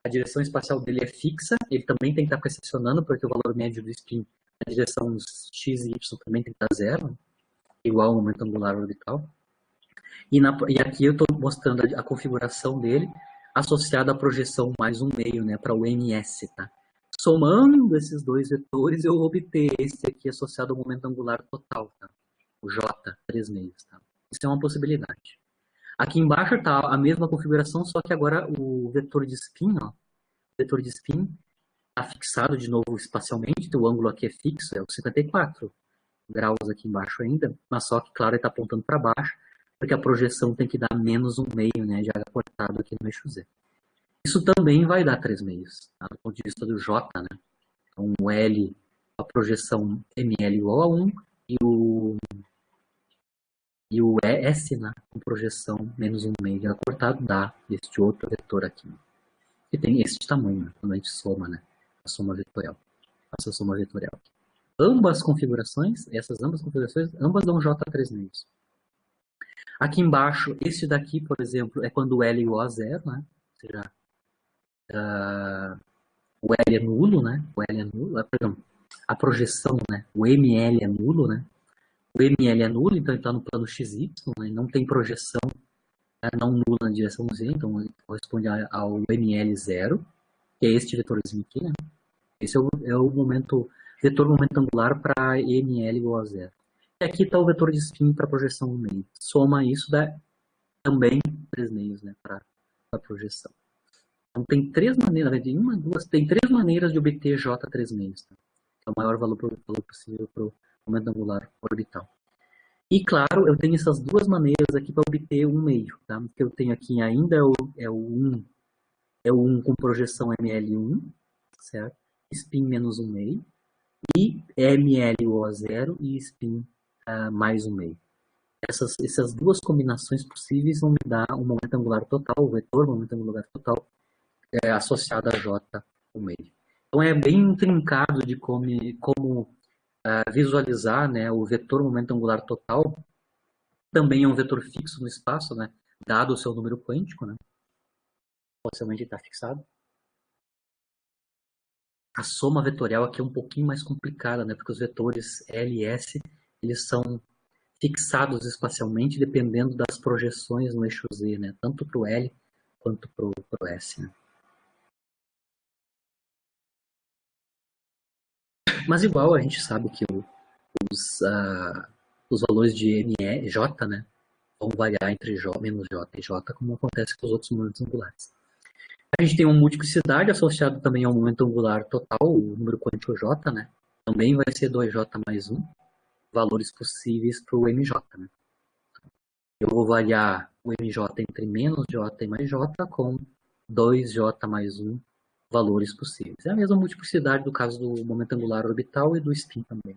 A direção espacial dele é fixa, ele também tem que estar precessionando, porque o valor médio do spin na direção x e y também tem que estar zero, igual ao momento angular orbital. E aqui eu estou mostrando a configuração dele associada à projeção mais um meio, né, para o NS, tá? Somando esses dois vetores, eu vou obter esse aqui associado ao momento angular total, tá? O J, 3 meios, tá? Isso é uma possibilidade. Aqui embaixo está a mesma configuração, só que agora o vetor de spin, ó, o vetor de spin está fixado de novo espacialmente, então o ângulo aqui é fixo, é o 54 graus aqui embaixo ainda, mas só que, claro, ele está apontando para baixo, porque a projeção tem que dar menos um meio, né, de área cortada aqui no eixo Z. Isso também vai dar 3 meios, tá, do ponto de vista do J, né? Então o L, a projeção ML igual a 1, e o ES, né, com projeção menos um meio de área cortada, dá este outro vetor aqui, né, que tem este tamanho, né, quando a gente soma, né, a soma vetorial. Faça a soma vetorial aqui. Ambas configurações, ambas dão J 3 meios. Aqui embaixo, este daqui, por exemplo, é quando o L é igual a 0, né? Ou seja, o L é nulo, né? O L é nulo, perdão, a projeção, né? O ML é nulo, né? O ML é nulo, então ele está no plano XY, né? Não tem projeção, né? Não nula na direção Z, então ele corresponde ao ML 0, que é este vetorzinho aqui, né? Esse é o vetor momento angular para ML igual a 0. E aqui está o vetor de spin para projeção 1 meio. Soma isso, dá também 3 meios, né, para a projeção. Então tem 3 maneiras, tem 3 maneiras de obter J 3 meios. Tá? É o maior valor possível para o momento angular orbital. E claro, eu tenho essas 2 maneiras aqui para obter 1 meio. Tá? O que eu tenho aqui ainda é o 1 com projeção ML1, certo? Spin menos 1 meio. E ML igual a 0 e spin mais 1 meio. Essas 2 combinações possíveis vão me dar um momento angular total, o vetor momento angular total, associado a J 1 meio. Então é bem intrincado de como visualizar, né, o vetor momento angular total. Também é um vetor fixo no espaço, né, dado o seu número quântico, né, possivelmente está fixado. A soma vetorial aqui é um pouquinho mais complicada, né, porque os vetores L e S eles são fixados espacialmente dependendo das projeções no eixo Z, né, tanto para o L quanto para o S. Né. Mas igual a gente sabe que os valores de J, né, vão variar entre menos J e J, como acontece com os outros momentos angulares. A gente tem uma multiplicidade associada também ao momento angular total, o número quântico J, né? Também vai ser 2J mais 1, valores possíveis para o MJ, né? Eu vou variar o MJ entre menos J e mais J com 2J mais 1 valores possíveis. É a mesma multiplicidade do caso do momento angular orbital e do spin também.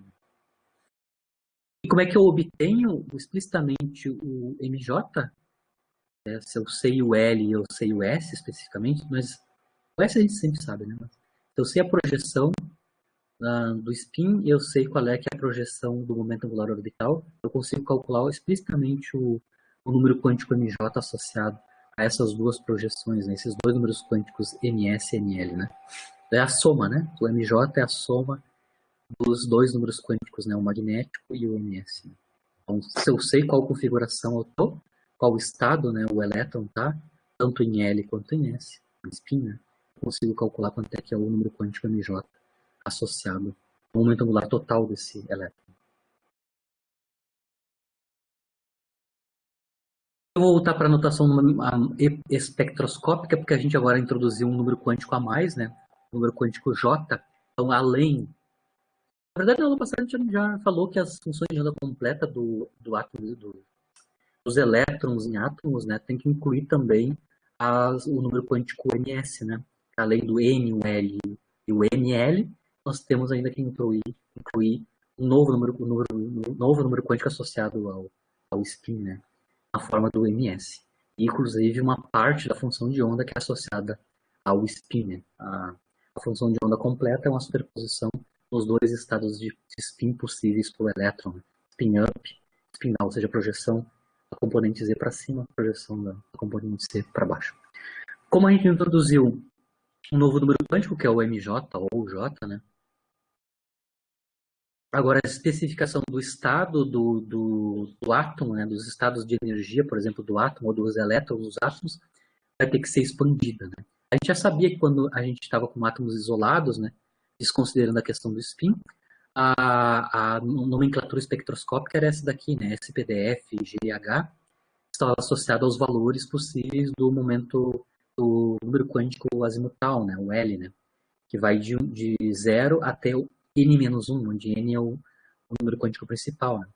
E como é que eu obtenho explicitamente o MJ? Se eu sei o L e eu sei o S especificamente, mas o S a gente sempre sabe, né? Se eu sei a projeção do spin, eu sei qual é que é a projeção do momento angular orbital, eu consigo calcular explicitamente o número quântico MJ associado a essas duas projeções, né? Esses dois números quânticos MS e ML, né? É a soma, né? O MJ é a soma dos dois números quânticos, né? O magnético e o MS. Né? Então, se eu sei qual configuração eu estou, qual estado, né, o elétron tá, tanto em L quanto em S, em spin, né? Eu consigo calcular quanto é que é o número quântico MJ associado ao momento angular total desse elétron. Eu vou voltar para a notação espectroscópica, porque a gente agora introduziu um número quântico a mais, né? O número quântico J. Então, além... Na verdade, na aula passada a gente já falou que as funções de onda completa do átomo, dos elétrons em átomos, né, tem que incluir também o número quântico ms, né? Além do n, o l e o ml, nós temos ainda que incluir um novo número quântico associado ao spin, né? Na forma do ms. E, inclusive, uma parte da função de onda que é associada ao spin, né? A função de onda completa é uma superposição dos dois estados de spin possíveis para o elétron. Spin up, spin down, ou seja, a projeção da componente Z para cima, a projeção da componente C para baixo. Como a gente introduziu um novo número quântico, que é o MJ ou J, né? Agora, a especificação do estado do átomo, né? Dos estados de energia, por exemplo, do átomo ou dos elétrons dos átomos, vai ter que ser expandida, né? A gente já sabia que quando a gente estava com átomos isolados, né? Desconsiderando a questão do spin, a nomenclatura espectroscópica era essa daqui, né? SPDF, GH, estava associada aos valores possíveis do momento do número quântico azimutal, né? O L, né? Que vai de 0 até o n-1, onde n é o número quântico principal. Né?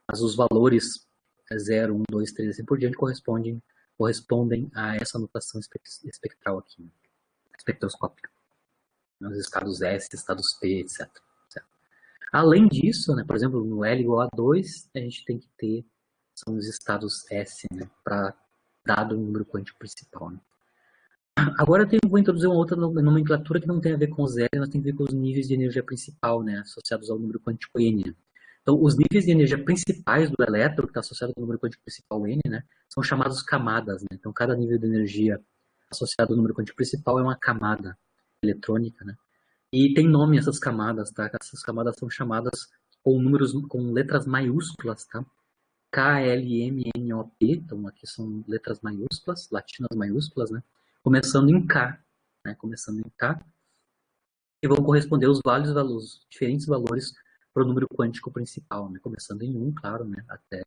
Mas os valores 0, 1, 2, 3 assim por diante correspondem a essa notação espectral aqui, né? Espectroscópica. Os estados S, estados P, etc. Além disso, né, por exemplo, no L igual a 2, a gente tem que ter são os estados S, né, para dado o número quântico principal. Né? Agora vou introduzir uma outra nomenclatura que não tem a ver com os L, mas tem a ver com os níveis de energia principal, né, associados ao número quântico N. Então, os níveis de energia principais do elétron, que está associado ao número quântico principal N, né, são chamados camadas. Né? Então, cada nível de energia associado ao número quântico principal é uma camada eletrônica, né? E tem nome essas camadas, tá? Essas camadas são chamadas com letras maiúsculas, tá? K, L, M, N, O, P. Então aqui são letras maiúsculas, latinas maiúsculas, né? Começando em K, né? Começando em K. E vão corresponder os diferentes valores para o número quântico principal, né? Começando em 1, claro, né? Até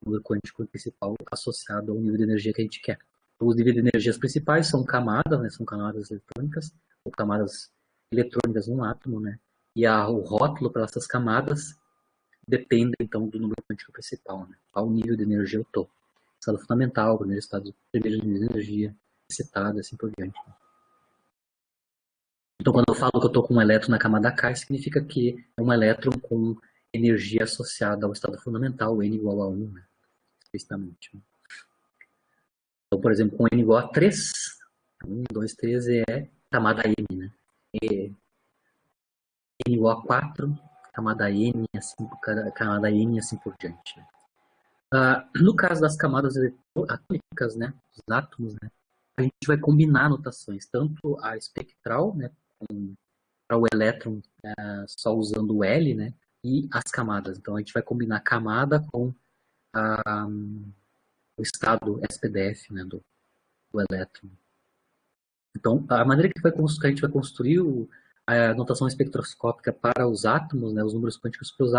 o número quântico principal associado ao nível de energia que a gente quer. Então, os níveis de energias principais são camadas, né? São camadas eletrônicas, ou camadas eletrônicas num átomo, né? E o rótulo para essas camadas depende, então, do número quântico principal, né? Qual nível de energia eu estou. Estado fundamental, primeiro nível de energia, excitado, assim por diante. Então, quando eu falo que eu estou com um elétron na camada K, significa que é um elétron com energia associada ao estado fundamental, N igual a 1, né? Explicitamente. Então, por exemplo, com N igual a 3, 1, 2, 3 é camada M, né? N igual a 4, camada N, assim por diante. Né? No caso das camadas atômicas, né, dos átomos, né, a gente vai combinar notações, tanto a espectral, né, para o elétron só usando o L, né, e as camadas. Então a gente vai combinar a camada com o estado SPDF, né, do elétron. Então, a maneira que a gente vai construir a notação espectroscópica para os átomos, né, os números quânticos para os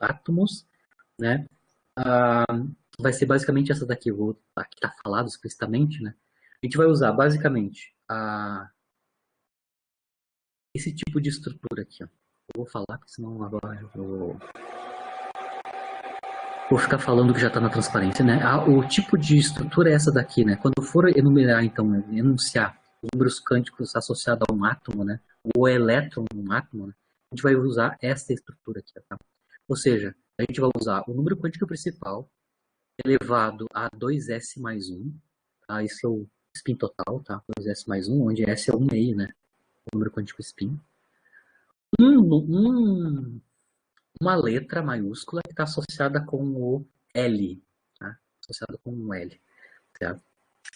átomos, né, vai ser basicamente essa daqui. Aqui está falado explicitamente, né? A gente vai usar basicamente esse tipo de estrutura aqui. Ó. Eu vou falar, porque senão agora eu vou... vou ficar falando que já está na transparência, né? O tipo de estrutura é essa daqui, né? Quando eu for enumerar, então, enunciar os números quânticos associados a um átomo, né? O elétron num átomo, né? A gente vai usar essa estrutura aqui, tá? Ou seja, a gente vai usar o número quântico principal elevado a 2s mais 1, tá? Esse é o spin total, tá? 2s mais 1, onde s é 1 meio, né? O número quântico spin. Uma letra maiúscula que está associada com o L, tá? Associada com o L, certo?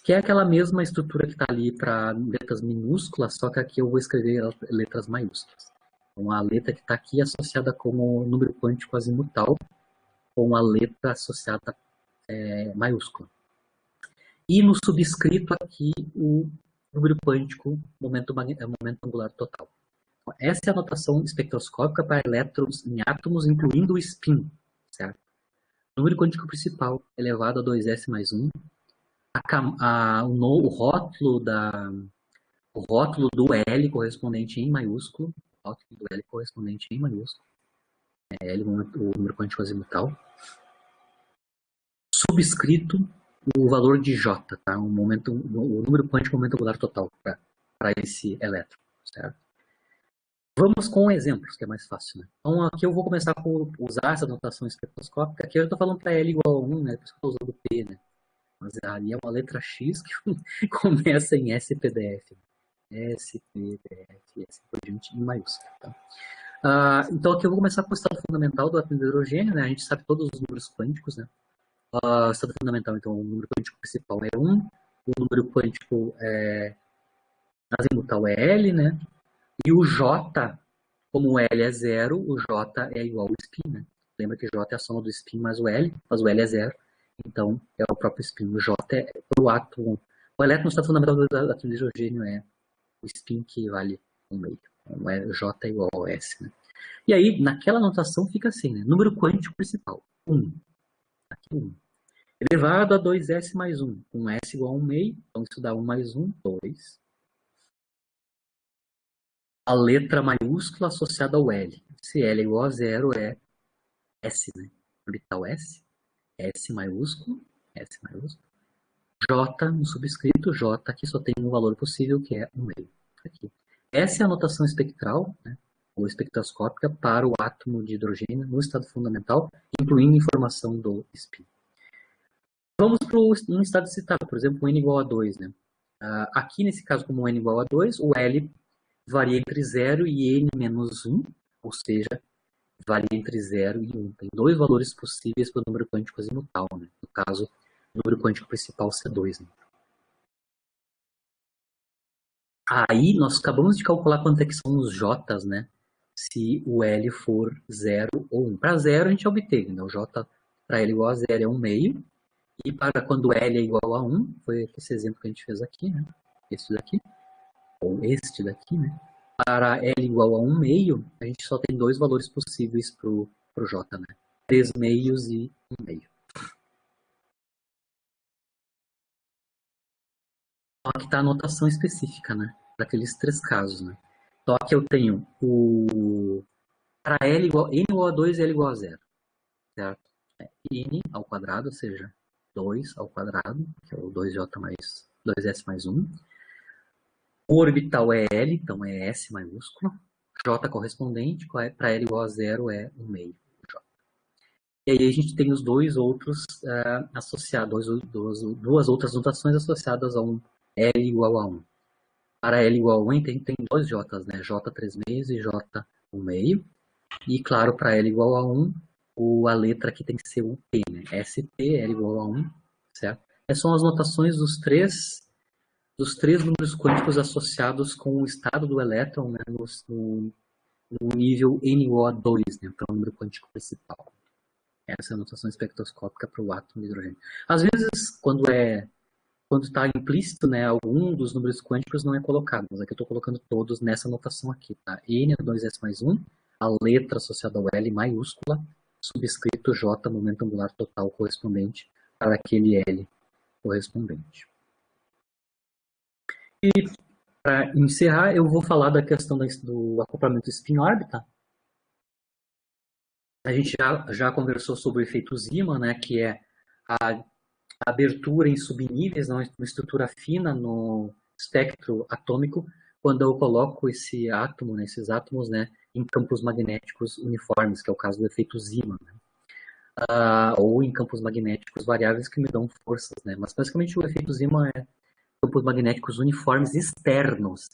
Que é aquela mesma estrutura que está ali para letras minúsculas, só que aqui eu vou escrever letras maiúsculas. Então, a letra que está aqui é associada com o número quântico azimutal, com a letra associada maiúscula. E no subscrito aqui, o número quântico momento angular total. Então, essa é a notação espectroscópica para elétrons em átomos, incluindo o spin, certo? Número quântico principal elevado a 2s mais 1. O rótulo do L correspondente em maiúsculo. O rótulo do L correspondente em maiúsculo. L, o número quântico azimutal. Subscrito o valor de J, tá? O número quântico momento angular total para esse elétron, certo? Vamos com exemplos, que é mais fácil, né? Então, aqui eu vou começar por usar essa notação espectroscópica. Aqui eu estou falando para L igual a 1, né? Por isso que eu estou usando P, né? Mas ali é uma letra X que começa em SPDF. SPDF, e assim por diante, em maiúsculo, tá? Então, aqui eu vou começar com o estado fundamental do átomo de hidrogênio, né? A gente sabe todos os números quânticos, né? Estado fundamental, então, o número quântico principal é 1, o número quântico azimutal é L, né? E o J, como o L é 0, o J é igual ao spin, né? Lembra que J é a soma do spin mais o L, mas o L é 0, então é o próprio spin. O J é para o átomo. O elétron no estado fundamental do átomo de hidrogênio é o spin que vale 1 meio. Então, J é igual ao S, né? E aí, naquela notação fica assim, né? Número quântico principal, 1. Aqui 1. Elevado a 2s mais 1, com s igual a 1 meio, então isso dá 1 mais 1, 2. A letra maiúscula associada ao L. Se L é igual a 0, é S, né? Orbital S. S maiúsculo. S maiúsculo. J no subscrito. J aqui só tem um valor possível, que é 1 meio. Aqui. Essa é a notação espectral, né? Ou espectroscópica, para o átomo de hidrogênio no estado fundamental, incluindo informação do spin. Vamos para um estado excitado, por exemplo, o N igual a 2, né? Aqui, nesse caso, como o N igual a 2, o L varia entre 0 e N menos 1, ou seja, varia entre 0 e 1. Tem dois valores possíveis para o número quântico azimutal, né? No caso, o número quântico principal C2. Né? Aí, nós acabamos de calcular quanto é que são os J's, né? Se o L for 0 ou 1. Para 0, a gente obteve, né? O J para L igual a 0 é 1 meio. E para quando L é igual a 1, foi esse exemplo que a gente fez aqui, né? Este daqui, ou este daqui, né? Para L igual a 1 meio, a gente só tem dois valores possíveis para o J, né? 3 meios e 1 meio. Então, aqui está a notação específica, né? Para aqueles três casos, né? Então, aqui eu tenho para N igual a 2 e L igual a 0, certo? N ao quadrado, ou seja, 2 ao quadrado, que é o 2J mais 2S mais 1. O orbital é L, então é S maiúsculo. J correspondente, para L igual a 0 é 1 meio. J. E aí a gente tem os dois outros associados, duas outras notações associadas a um L igual a 1. Para L igual a 1 tem dois J's, né? J 3 meios e J 1 meio. E claro, para L igual a 1, a letra aqui tem que ser o P, né? ST, L igual a 1, certo? Essas são as notações dos três números quânticos associados com o estado do elétron, né, no nível N igual a 2, né, para o número quântico principal. Essa é a notação espectroscópica para o átomo de hidrogênio. Às vezes, quando está implícito, né, algum dos números quânticos não é colocado, mas aqui eu estou colocando todos nessa notação aqui, tá? N é 2S mais 1, a letra associada ao L maiúscula, subscrito J, momento angular total correspondente para aquele L correspondente. E para encerrar, eu vou falar da questão do acoplamento spin-órbita. A gente já conversou sobre o efeito Zeeman, né, que é a abertura em subníveis, uma estrutura fina no espectro atômico, quando eu coloco esse átomo, né, esses átomos, né, em campos magnéticos uniformes, que é o caso do efeito Zeeman, né? Ou em campos magnéticos variáveis que me dão forças, né? Mas basicamente o efeito Zeeman é campos magnéticos uniformes externos.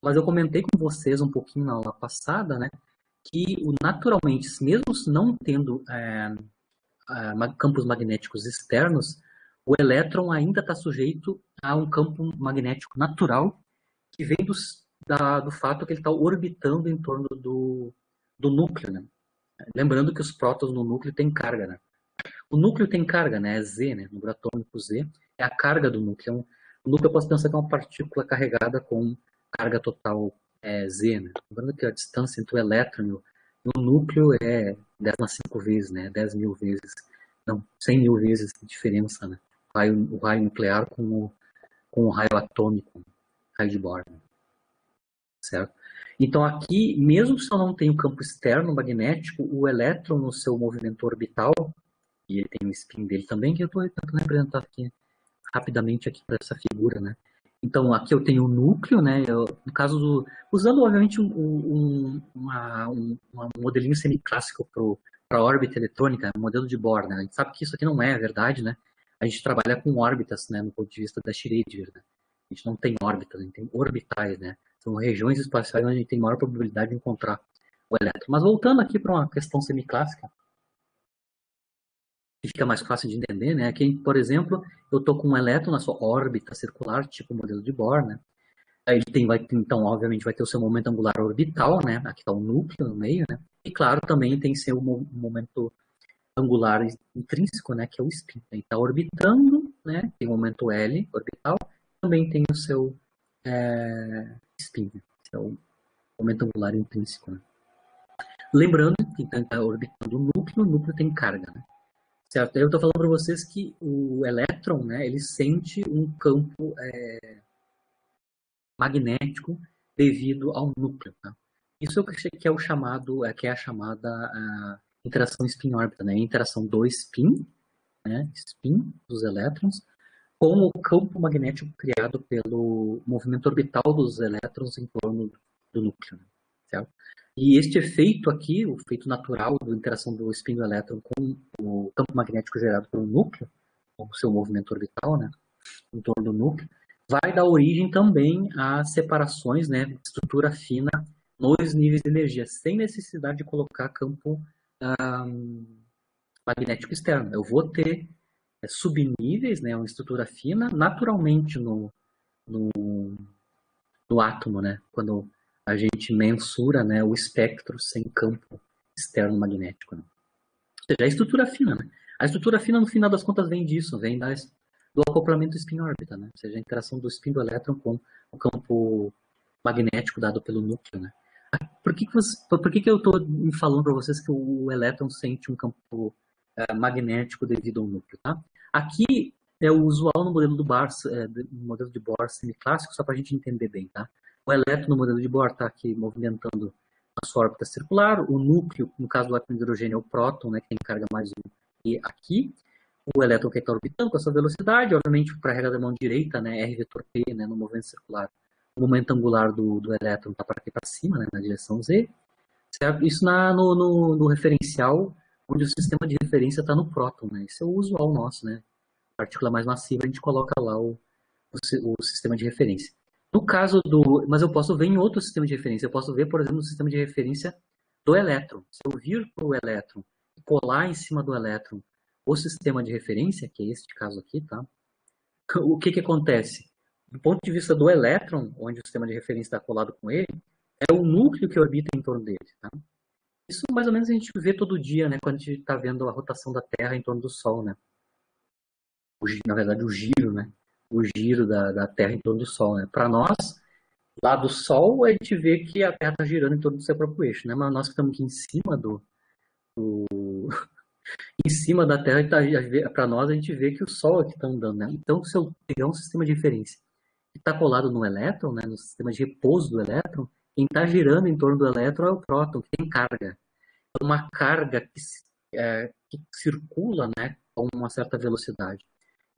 Mas eu comentei com vocês um pouquinho na aula passada, né, que naturalmente, mesmo não tendo campos magnéticos externos, o elétron ainda está sujeito a um campo magnético natural que vem do fato que ele está orbitando em torno do núcleo, né? Lembrando que os prótons no núcleo têm carga, né? O núcleo tem carga, né? É Z, né? Número atômico Z é a carga do núcleo. O núcleo eu posso pensar que é uma partícula carregada com carga total Z, né? Lembrando que a distância entre o elétron e o núcleo é 10⁵ vezes, né? 10.000 vezes. Não, 100.000 vezes de diferença, né? O raio nuclear com o raio atômico, raio de Bohr, né? Certo? Então aqui, mesmo se eu não tenho campo externo magnético, o elétron no seu movimento orbital, e ele tem o spin dele também, que eu estou tentando representar aqui rapidamente aqui para essa figura, né? Então aqui eu tenho o núcleo, né? No caso usando obviamente um modelinho semiclássico para órbita eletrônica, um modelo de Bohr, né? A gente sabe que isso aqui não é verdade, né? A gente trabalha com órbitas, né? No ponto de vista da Schrödinger, né? A gente não tem órbitas, a gente tem orbitais, né? São regiões espaciais onde a gente tem maior probabilidade de encontrar o elétron. Mas voltando aqui para uma questão semiclássica, que fica mais fácil de entender, né? Aqui, por exemplo, eu estou com um elétron na sua órbita circular, tipo o modelo de Bohr, né? Aí então, obviamente, vai ter o seu momento angular orbital, né? Aqui está o núcleo no meio, né? E, claro, também tem seu momento angular intrínseco, né? Que é o spin. Ele está orbitando, né? Tem o momento L orbital, também tem o seu spin, né? Que é o momento angular intrínseco, né? Lembrando que está orbitando o núcleo tem carga, né? Certo? Eu estou falando para vocês que o elétron, né, ele sente um campo magnético devido ao núcleo. Tá? Isso que é o chamado, que é a chamada interação spin-órbita, né? A interação do spin, né, spin dos elétrons, com o campo magnético criado pelo movimento orbital dos elétrons em torno do núcleo. Né? Certo? E este efeito aqui, o efeito natural da interação do spin do elétron com o campo magnético gerado pelo núcleo, o seu movimento orbital, né, em torno do núcleo, vai dar origem também a separações, né, de estrutura fina nos níveis de energia, sem necessidade de colocar campo magnético externo. Eu vou ter subníveis, né, uma estrutura fina, naturalmente no átomo, né, quando a gente mensura, né, o espectro sem campo externo magnético. Né? Ou seja, a estrutura fina. Né? A estrutura fina, no final das contas, vem disso, vem do acoplamento spin-órbita, né? Ou seja, a interação do spin do elétron com o campo magnético dado pelo núcleo. Né? Por que eu estou falando para vocês que o elétron sente um campo magnético devido ao núcleo? Tá? Aqui é o usual no modelo no modelo de Bohr semiclássico, só para a gente entender bem, tá? O elétron no modelo de Bohr está aqui movimentando a sua órbita circular. O núcleo, no caso do átomo de hidrogênio, é o próton, né, que tem carga mais 1. E aqui, o elétron que está orbitando com a sua velocidade, obviamente, para a regra da mão direita, né, R vetor P, né, no movimento circular. O momento angular do elétron está para aqui para cima, né, na direção Z. Certo? Isso no referencial, onde o sistema de referência está no próton. Né? Esse é o usual nosso, né? Partícula mais massiva, a gente coloca lá o sistema de referência. No caso mas eu posso ver em outro sistema de referência. Eu posso ver, por exemplo, no sistema de referência do elétron. Se eu vir para o elétron e colar em cima do elétron o sistema de referência, que é este caso aqui, tá? O que acontece? Do ponto de vista do elétron, onde o sistema de referência está colado com ele, é o núcleo que orbita em torno dele, tá? Isso mais ou menos a gente vê todo dia, né? Quando a gente está vendo a rotação da Terra em torno do Sol, né? Na verdade, o giro, né? O giro da Terra em torno do Sol. Né? Para nós, lá do Sol, a gente vê que a Terra está girando em torno do seu próprio eixo. Né? Mas nós que estamos aqui em cima em cima da Terra, para nós, a gente vê que o Sol aqui está andando. Né? Então, se eu pegar um sistema de referência que está colado no elétron, né? No sistema de repouso do elétron, quem está girando em torno do elétron é o próton, que tem carga. uma carga que circula, né, com uma certa velocidade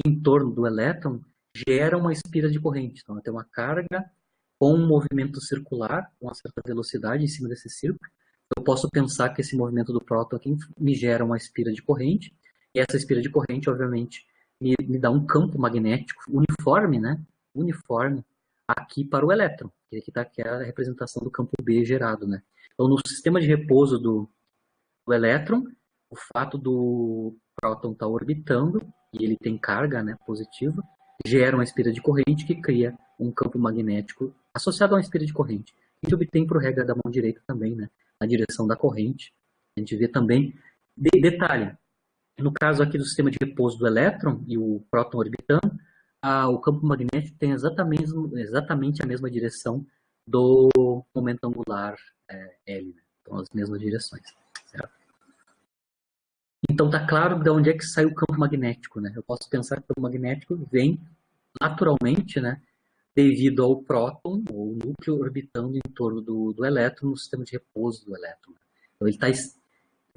em torno do elétron, gera uma espira de corrente. Então, eu tenho uma carga com um movimento circular, com uma certa velocidade em cima desse círculo. Eu posso pensar que esse movimento do próton aqui me gera uma espira de corrente, e essa espira de corrente, obviamente, me dá um campo magnético uniforme, né? Uniforme aqui para o elétron, que aqui está aqui a representação do campo B gerado, né? Então, no sistema de repouso do elétron, o fato do próton estar orbitando, e ele tem carga, né, positiva, gera uma espira de corrente que cria um campo magnético associado a uma espira de corrente. A gente obtém para o regra da mão direita também, né, na direção da corrente. A gente vê também, detalhe, no caso aqui do sistema de repouso do elétron e o próton orbitando, o campo magnético tem exatamente a mesma direção do momento angular L, né? Então, as mesmas direções. Certo? Então, está claro de onde é que sai o campo magnético, né? Eu posso pensar que o campo magnético vem naturalmente, né, devido ao próton, ou núcleo orbitando em torno do elétron no sistema de repouso do elétron. Então,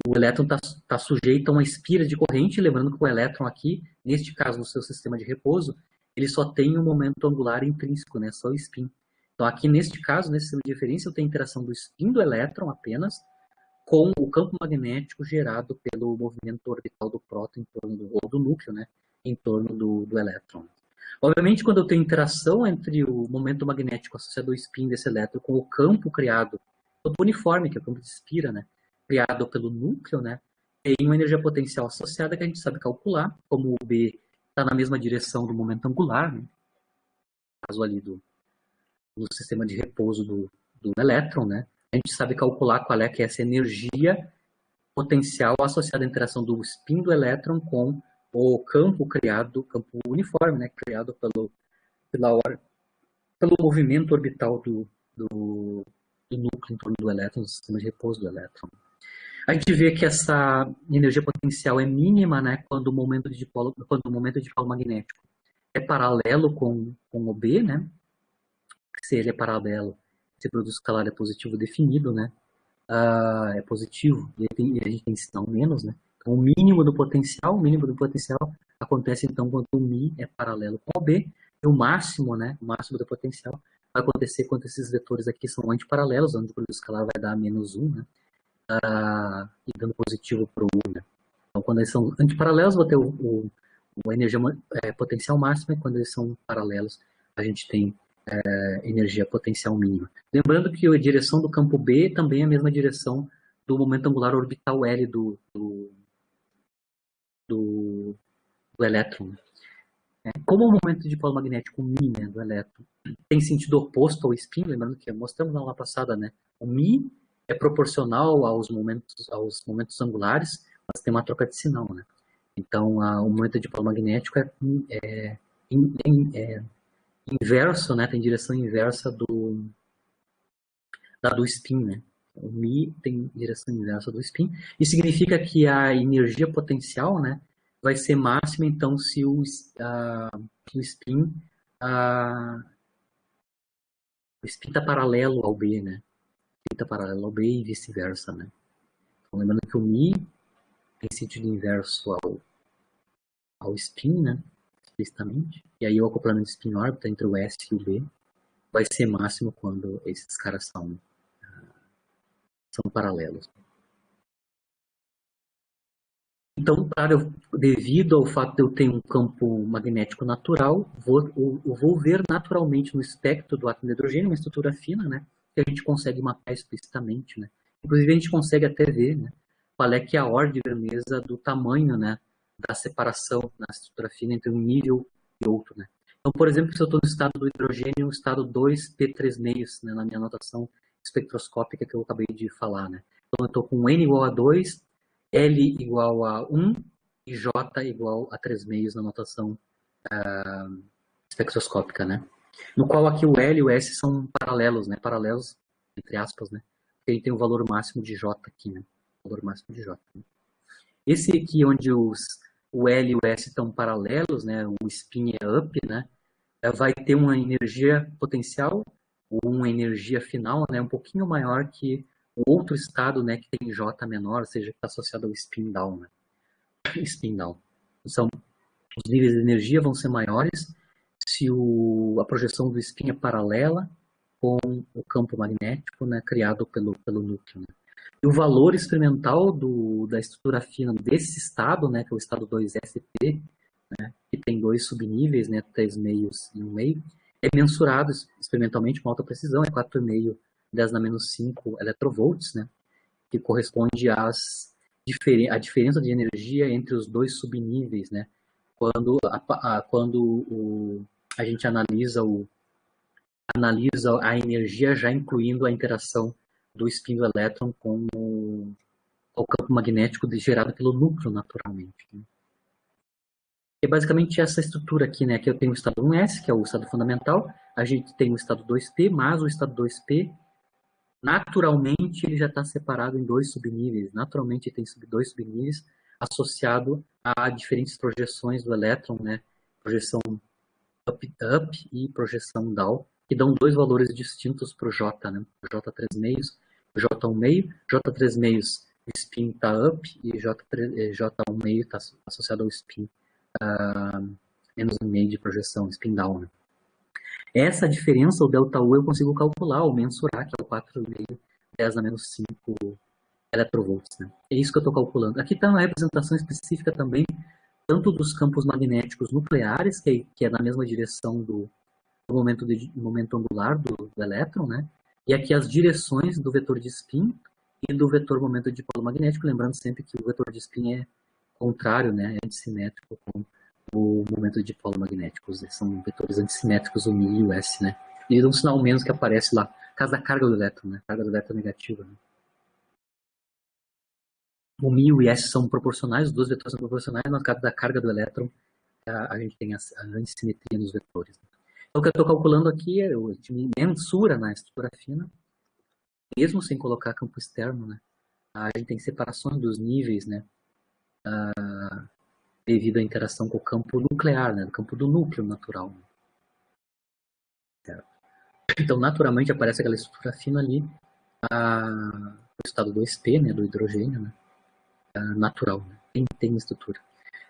o elétron está sujeito a uma espira de corrente, lembrando que o elétron aqui, neste caso, no seu sistema de repouso, ele só tem um momento angular intrínseco, né, só o spin. Então, aqui, neste caso, nesse sistema de referência, eu tenho a interação do spin do elétron apenas, com o campo magnético gerado pelo movimento orbital do próton em torno ou do núcleo, né, em torno do elétron. Obviamente, quando eu tenho interação entre o momento magnético associado ao spin desse elétron com o campo criado, campo uniforme, que é o campo de espira, né, criado pelo núcleo, né, tem uma energia potencial associada que a gente sabe calcular, como o B está na mesma direção do momento angular, né, no caso ali do sistema de repouso do elétron, né, a gente sabe calcular qual é que é essa energia potencial associada à interação do spin do elétron com o campo criado, campo uniforme, né, criado pelo movimento orbital do núcleo em torno do elétron, do sistema de repouso do elétron. A gente vê que essa energia potencial é mínima, né, quando o momento de dipolo magnético é paralelo com o B, né, se ele é paralelo, esse produto escalar é positivo definido, né? É positivo, e a gente tem sinal menos, né? Então, o mínimo do potencial acontece então quando o Mi é paralelo com o B, e o máximo, né? O máximo do potencial vai acontecer quando esses vetores aqui são antiparalelos, onde o produto escalar vai dar menos 1, né? E dando positivo para o 1, né? Então, quando eles são antiparalelos, vou ter a energia potencial máxima, e quando eles são paralelos, a gente tem energia potencial mínima. Lembrando que a direção do campo B também é a mesma direção do momento angular orbital L do elétron. Como o momento de polo magnético Mi, né, do elétron tem sentido oposto ao spin, lembrando que mostramos na aula passada, né, o Mi é proporcional aos momentos angulares, mas tem uma troca de sinal, né? Então, o momento de polo magnético é inverso, né? Tem direção inversa do spin, né? O Mi tem direção inversa do spin. Isso significa que a energia potencial, né, vai ser máxima, então, se o spin está paralelo ao B, né? Está paralelo ao B e vice-versa, né? Então, lembrando que o Mi tem sentido inverso ao spin, né? Explicitamente. E aí o acoplamento spin-órbita entre o S e o B vai ser máximo quando esses caras são paralelos. Então, devido ao fato de eu ter um campo magnético natural, eu vou ver naturalmente no espectro do átomo de hidrogênio uma estrutura fina, né, que a gente consegue mapear explicitamente, né. Inclusive a gente consegue até ver, né, qual é que é a ordem de grandeza do tamanho, né, da separação na estrutura fina entre um nível e outro, né. Então, por exemplo, se eu estou no estado do hidrogênio, estado 2p3 né, na minha notação espectroscópica que eu acabei de falar, né. Então, eu estou com N igual a 2, L igual a 1 e J igual a 3 meios na notação espectroscópica, né. No qual aqui o L e o S são paralelos, né, paralelos, entre aspas, né. Porque a gente tem o valor máximo de J aqui, né, o valor máximo de J. Né? Esse aqui onde o L e o S estão paralelos, né, o spin é up, né, vai ter uma energia potencial ou uma energia final, né, um pouquinho maior que o outro estado, né, que tem J menor, ou seja, que está associado ao spin down, né? Spin down. Então, os níveis de energia vão ser maiores se a projeção do spin é paralela com o campo magnético, né, criado pelo núcleo. Né? E o valor experimental da estrutura fina desse estado, né, que é o estado 2sp, né, que tem dois subníveis, né, 3 meios e 1 meio, é mensurado experimentalmente com alta precisão, é 4,5 10 na menos 5 electrovolts, né, que corresponde à diferença de energia entre os dois subníveis, né, quando a gente analisa a energia já incluindo a interação do spin do elétron com o campo magnético gerado pelo núcleo naturalmente. Né. É basicamente essa estrutura aqui, né? Aqui eu tenho o estado 1s, que é o estado fundamental, a gente tem o estado 2p, mas o estado 2p, naturalmente, ele já está separado em dois subníveis. Naturalmente, ele tem dois subníveis associado a diferentes projeções do elétron, né? Projeção up e projeção down, que dão dois valores distintos para o J, né? J3 meios, J1 meio, J3 meios, o spin está up e J1 meio está associado ao spin menos 1 meio de projeção, spin down. Né? Essa diferença, o ΔU, eu consigo calcular ou mensurar, que é o 4,5 10 na menos 5 electrovolts. Né? É isso que eu estou calculando. Aqui está uma representação específica também, tanto dos campos magnéticos nucleares, que é na mesma direção do momento angular do elétron, né? E aqui as direções do vetor de spin e do vetor momento de polo magnético, lembrando sempre que o vetor de spin é contrário, né? É antissimétrico com o momento de polo magnético. São vetores antissimétricos, o μ e o s, né? E um sinal menos que aparece lá, por causa da carga do elétron, né? Carga do elétron negativa, né? O μ e o s são proporcionais, os dois vetores são proporcionais, mas no caso da carga do elétron, a gente tem a antissimetria nos vetores. Então, o que eu estou calculando aqui é a gente mensura na estrutura fina, mesmo sem colocar campo externo, né? A gente tem separações dos níveis, né? Devido à interação com o campo nuclear, né? O campo do núcleo natural. Né? Então, naturalmente, aparece aquela estrutura fina ali, o estado 2p, né? Do hidrogênio, né? Natural, né? Tem estrutura.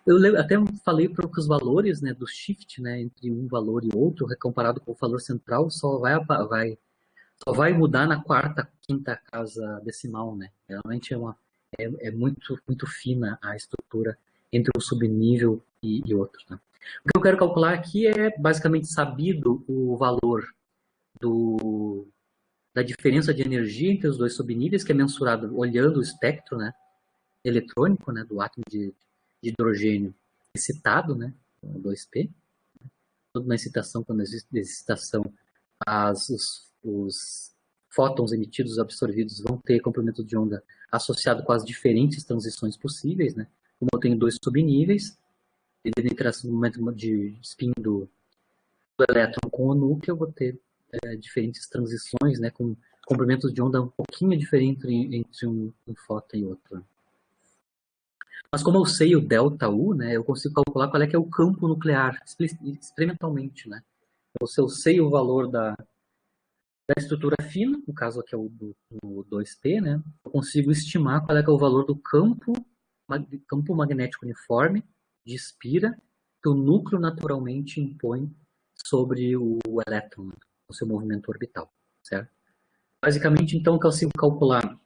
Eu até falei para que os valores, né, do shift, né, entre um valor e outro, comparado com o valor central, só vai mudar na quarta, quinta casa decimal, né? Realmente é muito fina a estrutura entre um subnível e outro. Né? O que eu quero calcular aqui é basicamente sabido o valor da diferença de energia entre os dois subníveis, que é mensurado olhando o espectro, né, eletrônico, né, do átomo de hidrogênio excitado, né, 2p. Tudo na excitação, quando existe excitação, os fótons emitidos, absorvidos, vão ter comprimento de onda associado com as diferentes transições possíveis, né? Como eu tenho dois subníveis, e a interação do momento de spin do elétron com o núcleo, eu vou ter diferentes transições, né, com comprimentos de onda um pouquinho diferente entre um fóton e outro. Mas como eu sei o ΔU, né, eu consigo calcular qual é que é o campo nuclear, experimentalmente. Né? Então, se eu sei o valor da estrutura fina, no caso aqui é o do 2p, né, eu consigo estimar qual é que é o valor do campo magnético uniforme de espira que o núcleo naturalmente impõe sobre o elétron, o seu movimento orbital. Certo? Basicamente, então, eu consigo calcular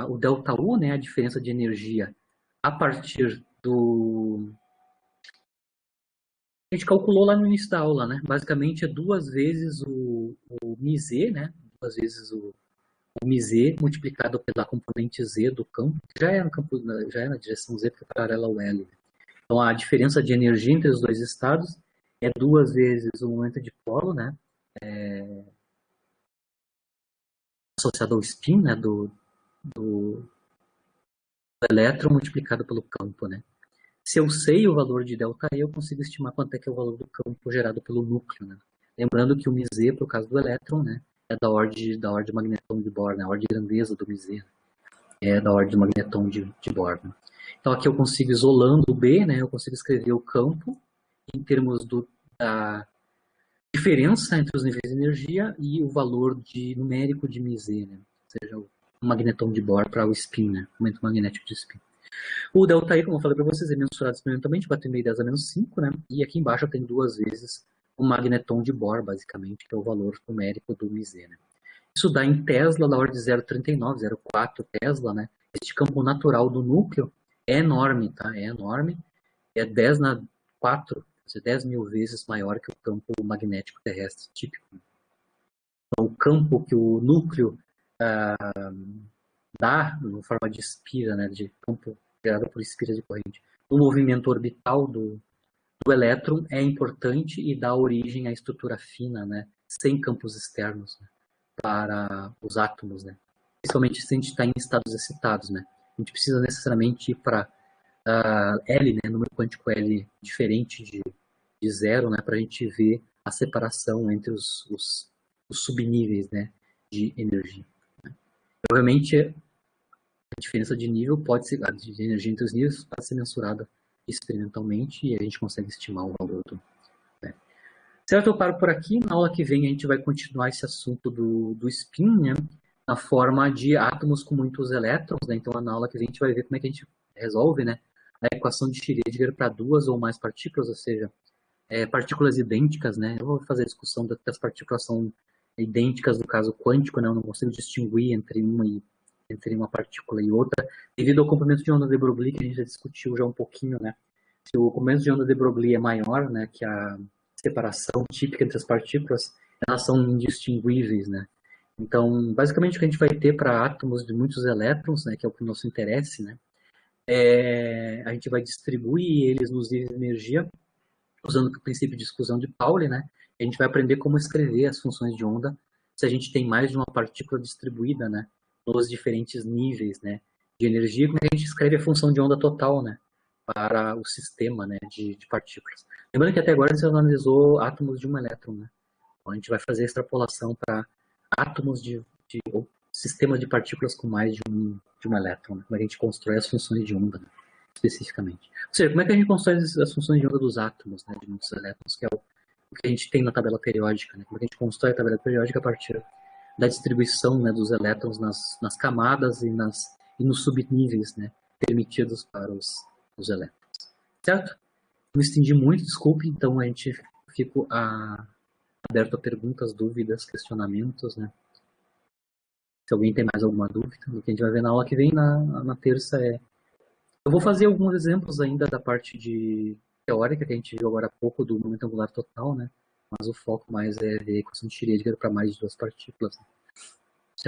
o ΔU, né, a diferença de energia, a partir do... A gente calculou lá no início da aula, né? Basicamente é 2 vezes o μz, né? 2 vezes o μz multiplicado pela componente z do campo, que já é na direção z, porque é paralela ao L. Então a diferença de energia entre os dois estados é 2 vezes o momento de polo, né? Associado ao spin, né? Do elétron multiplicado pelo campo, né? Se eu sei o valor de ΔE, eu consigo estimar quanto é que é o valor do campo gerado pelo núcleo, né? Lembrando que o μz, por causa do elétron, né, é da ordem de magneton de Bohr, né? A ordem de grandeza do μz é da ordem do magneton de Bohr. Né? Então aqui eu consigo, isolando o B, né, eu consigo escrever o campo em termos da diferença entre os níveis de energia e o valor numérico de μz, né? seja, o magneton de Bohr para o spin, né? O momento magnético de spin. O ΔI, como eu falei para vocês, é mensurado experimentalmente, 4,5 10 a -5, né? E aqui embaixo tem 2 vezes o magneton de Bohr, basicamente, que é o valor numérico do μ, né? Isso dá em Tesla da ordem de 0,39, 0,4 Tesla, né? Este campo natural do núcleo é enorme, tá? É enorme. É 10 na 4, quer dizer, 10 mil vezes maior que o campo magnético terrestre típico. Então, o campo que o núcleo dá, em forma de espira, né? De campo gerado por espira de corrente, no movimento orbital do elétron é importante e dá origem à estrutura fina, né? Sem campos externos, né? Para os átomos, né? Principalmente se a gente está em estados excitados, né? A gente precisa necessariamente ir para L, né? Número quântico L diferente de zero, né? Para a gente ver a separação entre os subníveis, né? De energia. Né? Obviamente, a diferença de nível pode ser, a de energia entre os níveis pode ser mensurada experimentalmente e a gente consegue estimar o valor do. Né? Certo, eu paro por aqui. Na aula que vem a gente vai continuar esse assunto do spin, né? Na forma de átomos com muitos elétrons, né? Então na aula que vem a gente vai ver como é que a gente resolve, né? A equação de Schrödinger para 2 ou mais partículas, ou seja, partículas idênticas, né? Eu vou fazer a discussão das partículas são idênticas no caso quântico, né? Eu não consigo distinguir entre uma partícula e outra, devido ao comprimento de onda de Broglie, que a gente já discutiu já um pouquinho, né? Se o comprimento de onda de Broglie é maior, né, que a separação típica entre as partículas, elas são indistinguíveis, né? Então, basicamente, o que a gente vai ter para átomos de muitos elétrons, né, que é o que nos interessa, né, a gente vai distribuir eles nos níveis de energia, usando o princípio de exclusão de Pauli, né? A gente vai aprender como escrever as funções de onda se a gente tem mais de uma partícula distribuída, né, nos diferentes níveis, né, de energia, como é que a gente escreve a função de onda total, né, para o sistema, né, de partículas. Lembrando que até agora você analisou átomos de um elétron, né? Então a gente vai fazer a extrapolação para átomos ou sistema de partículas com mais de um elétron, né? Como é que a gente constrói as funções de onda, né, especificamente. Ou seja, como é que a gente constrói as funções de onda dos átomos, né, de muitos elétrons, que é o que a gente tem na tabela periódica, né? Como é que a gente constrói a tabela periódica a partir da distribuição, né, dos elétrons nas camadas e nos subníveis, né, permitidos para os elétrons. Certo? Não estendi muito, desculpe, então a gente fica aberto a perguntas, dúvidas, questionamentos, né? Se alguém tem mais alguma dúvida, o que a gente vai ver na aula que vem, na terça eu vou fazer alguns exemplos ainda da parte de teórica que a gente viu agora há pouco do momento angular total, né? Mas o foco mais é ver a equação de Schrödinger para mais de 2 partículas. Né?